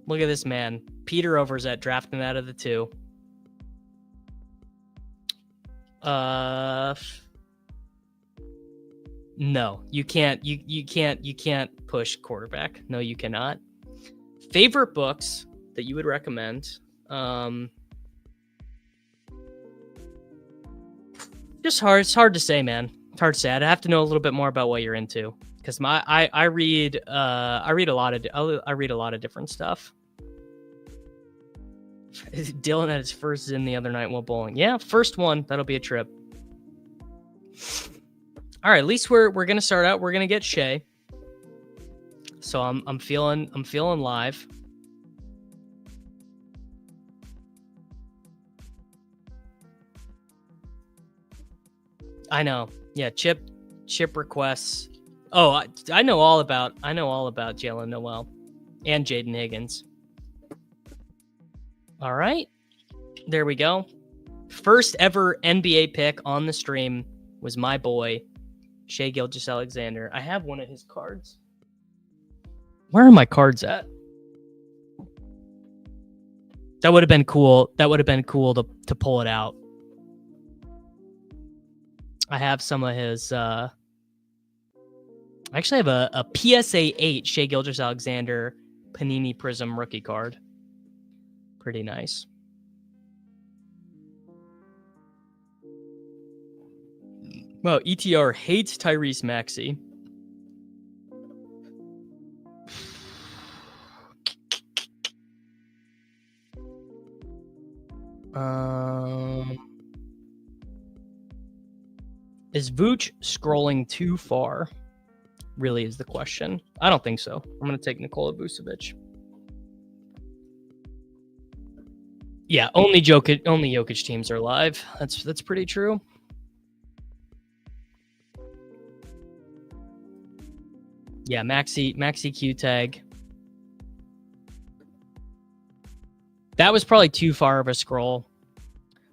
A: Look at this man. Peter Overzet drafting out of the 2. No, you can't. You can't push quarterback. No, you cannot. Favorite books that you would recommend? Just hard. It's hard to say, man. It's hard to say. I'd have to know a little bit more about what you're into, because I read a lot of different stuff. Dylan had his first in the other night while bowling. Yeah, first one. That'll be a trip. All right, at least we're gonna start out. We're gonna get Shay. So I'm feeling live. I know. Yeah, chip requests. Oh, I know all about Jalen Noel and Jaden Higgins. All right, there we go. First ever NBA pick on the stream was my boy, Shai Gilgeous-Alexander. I have one of his cards. Where are my cards at? That would have been cool. That would have been cool to pull it out. I have some of his. I actually have a PSA 8 Shai Gilgeous-Alexander Panini Prism rookie card. Pretty nice. Well, ETR hates Tyrese Maxey. Is Vooch scrolling too far? Really is the question. I don't think so. I'm going to take Nikola Vucevic. Yeah, only Jokic teams are live. That's pretty true. Yeah, Maxi Q tag. That was probably too far of a scroll.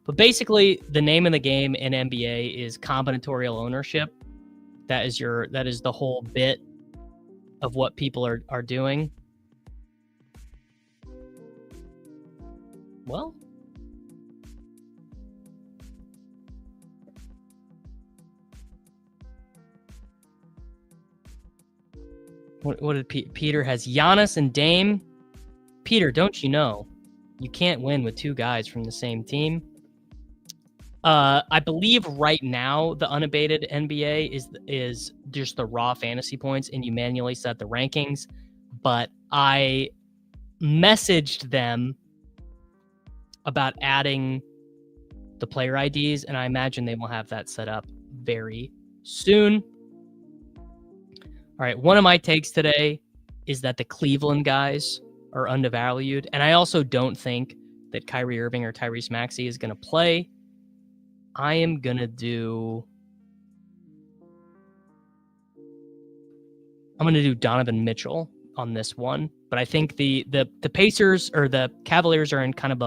A: But basically, the name of the game in NBA is combinatorial ownership. That is the whole bit of what people are doing. Well, what did Peter has? Giannis and Dame. Peter, don't you know you can't win with 2 guys from the same team? I believe right now the unabated NBA is just the raw fantasy points, and you manually set the rankings. But I messaged them about adding the player IDs, and I imagine they will have that set up very soon. All right, one of my takes today is that the Cleveland guys are undervalued, and I also don't think that Kyrie Irving or Tyrese Maxey is going to play. I'm going to do Donovan Mitchell on this one, but I think the Pacers or the Cavaliers are in kind of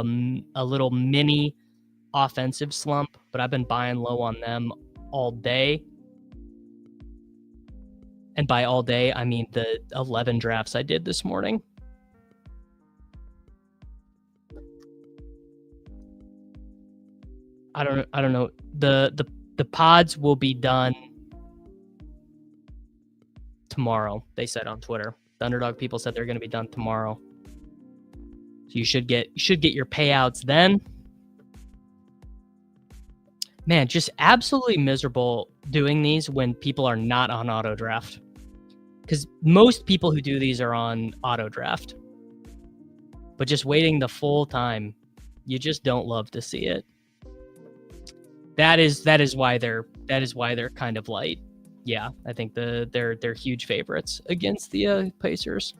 A: a little mini offensive slump, but I've been buying low on them all day. And by all day, I mean the 11 drafts I did this morning. I don't know. The pods will be done tomorrow, they said on Twitter. The Underdog people said they're going to be done tomorrow. So you should get your payouts then. Man, just absolutely miserable doing these when people are not on auto draft. Because most people who do these are on auto draft. But just waiting the full time, you just don't love to see it. That is why they're kind of light. Yeah, I think they're huge favorites against the Pacers.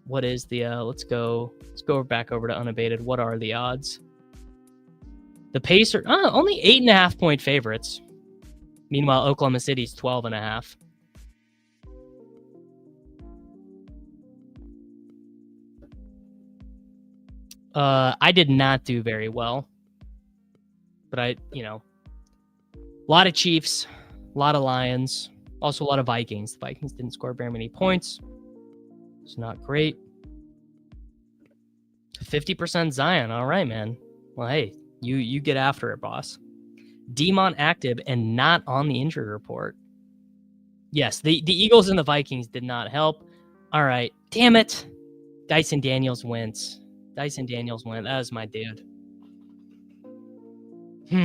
A: What is the let's go back over to unabated. What are the odds? The Pacers only 8.5 point favorites. Meanwhile, Oklahoma City's 12.5. I did not do very well, but a lot of Chiefs, a lot of Lions, also a lot of Vikings. The Vikings didn't score very many points. It's not great. 50% Zion. All right, man. Well, hey, you get after it, boss. Demon active and not on the injury report. Yes, the Eagles and the Vikings did not help. All right. Damn it. Dyson Daniels wins. That was my dude. I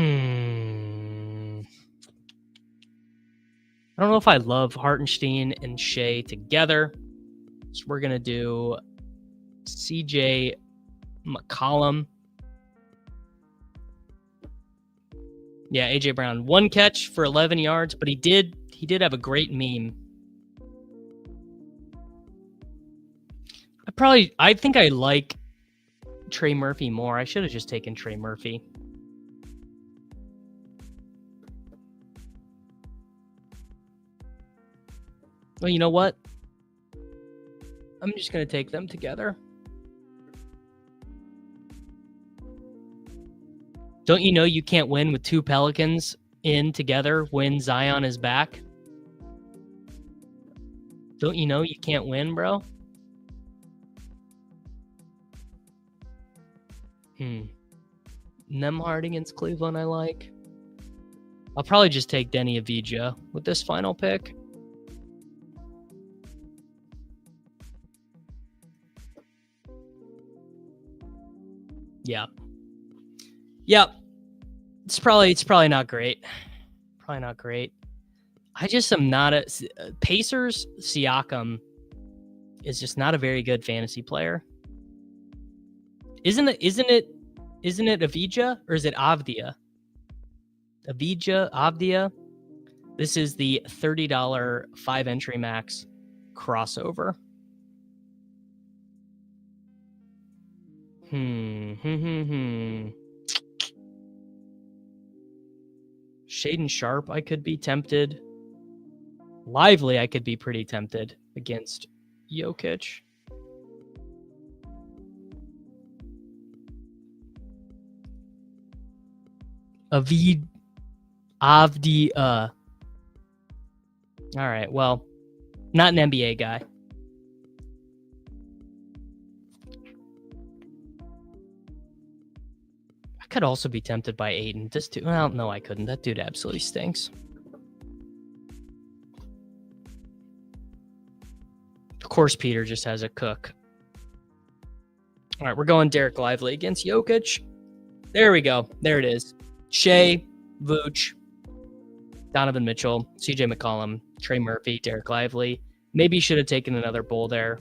A: don't know if I love Hartenstein and Shea together. So we're going to do CJ McCollum. Yeah, AJ Brown, 1 catch for 11 yards, but he did have a great meme. I think I like Trey Murphy more. I should have just taken Trey Murphy. Well, you know what? I'm just going to take them together. Don't you know you can't win with 2 Pelicans in together when Zion is back? Don't you know you can't win, bro? Nembhard against Cleveland, I like. I'll probably just take Denny Avdija with this final pick. Yeah. Yep. It's probably not great. Probably not great. I just am not a Pacers. Siakam is just not a very good fantasy player. Isn't it Avdija or is it Avdia? Avdia. This is the $30 5 entry max crossover. Shaden Sharp, I could be tempted. Lively, I could be pretty tempted against Jokic. Avdi. All right, well, not an NBA guy. I could also be tempted by Aiden. This dude, well, no, I couldn't. That dude absolutely stinks. Of course, Peter just has a cook. All right, we're going Derek Lively against Jokic. There we go. There it is. Shea, Vooch, Donovan Mitchell, CJ McCollum, Trey Murphy, Derek Lively. Maybe you should have taken another bull there.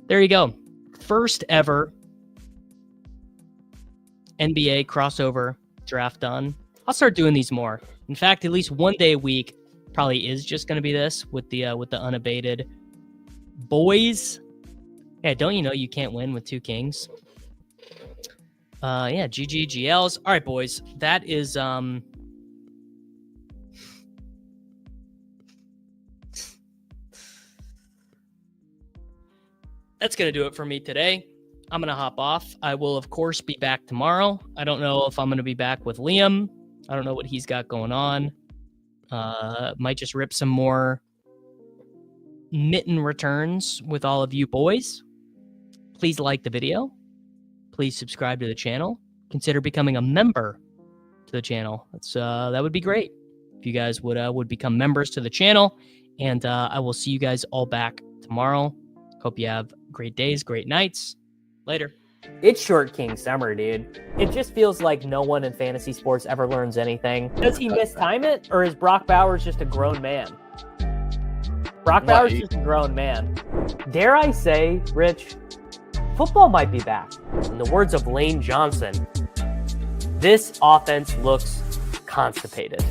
A: There you go. First ever NBA crossover draft done. I'll start doing these more. In fact, at least one day a week probably is just going to be this with the unabated boys. Yeah, don't you know you can't win with 2 kings? Yeah, GGGLs. All right, boys. That is that's going to do it for me today. I'm going to hop off. I will, of course, be back tomorrow. I don't know if I'm going to be back with Liam. I don't know what he's got going on. Might just rip some more Mitten returns with all of you boys. Please like the video. Please subscribe to the channel. Consider becoming a member to the channel. That would be great if you guys would become members to the channel. And I will see you guys all back tomorrow. Hope you have great days, great nights. Later.
B: It's Short King Summer, dude. It just feels like no one in fantasy sports ever learns anything. Does he mistime it, or is Brock Bowers just a grown man? Brock Bowers is just a grown man. Dare I say, Rich, football might be back. In the words of Lane Johnson, this offense looks constipated.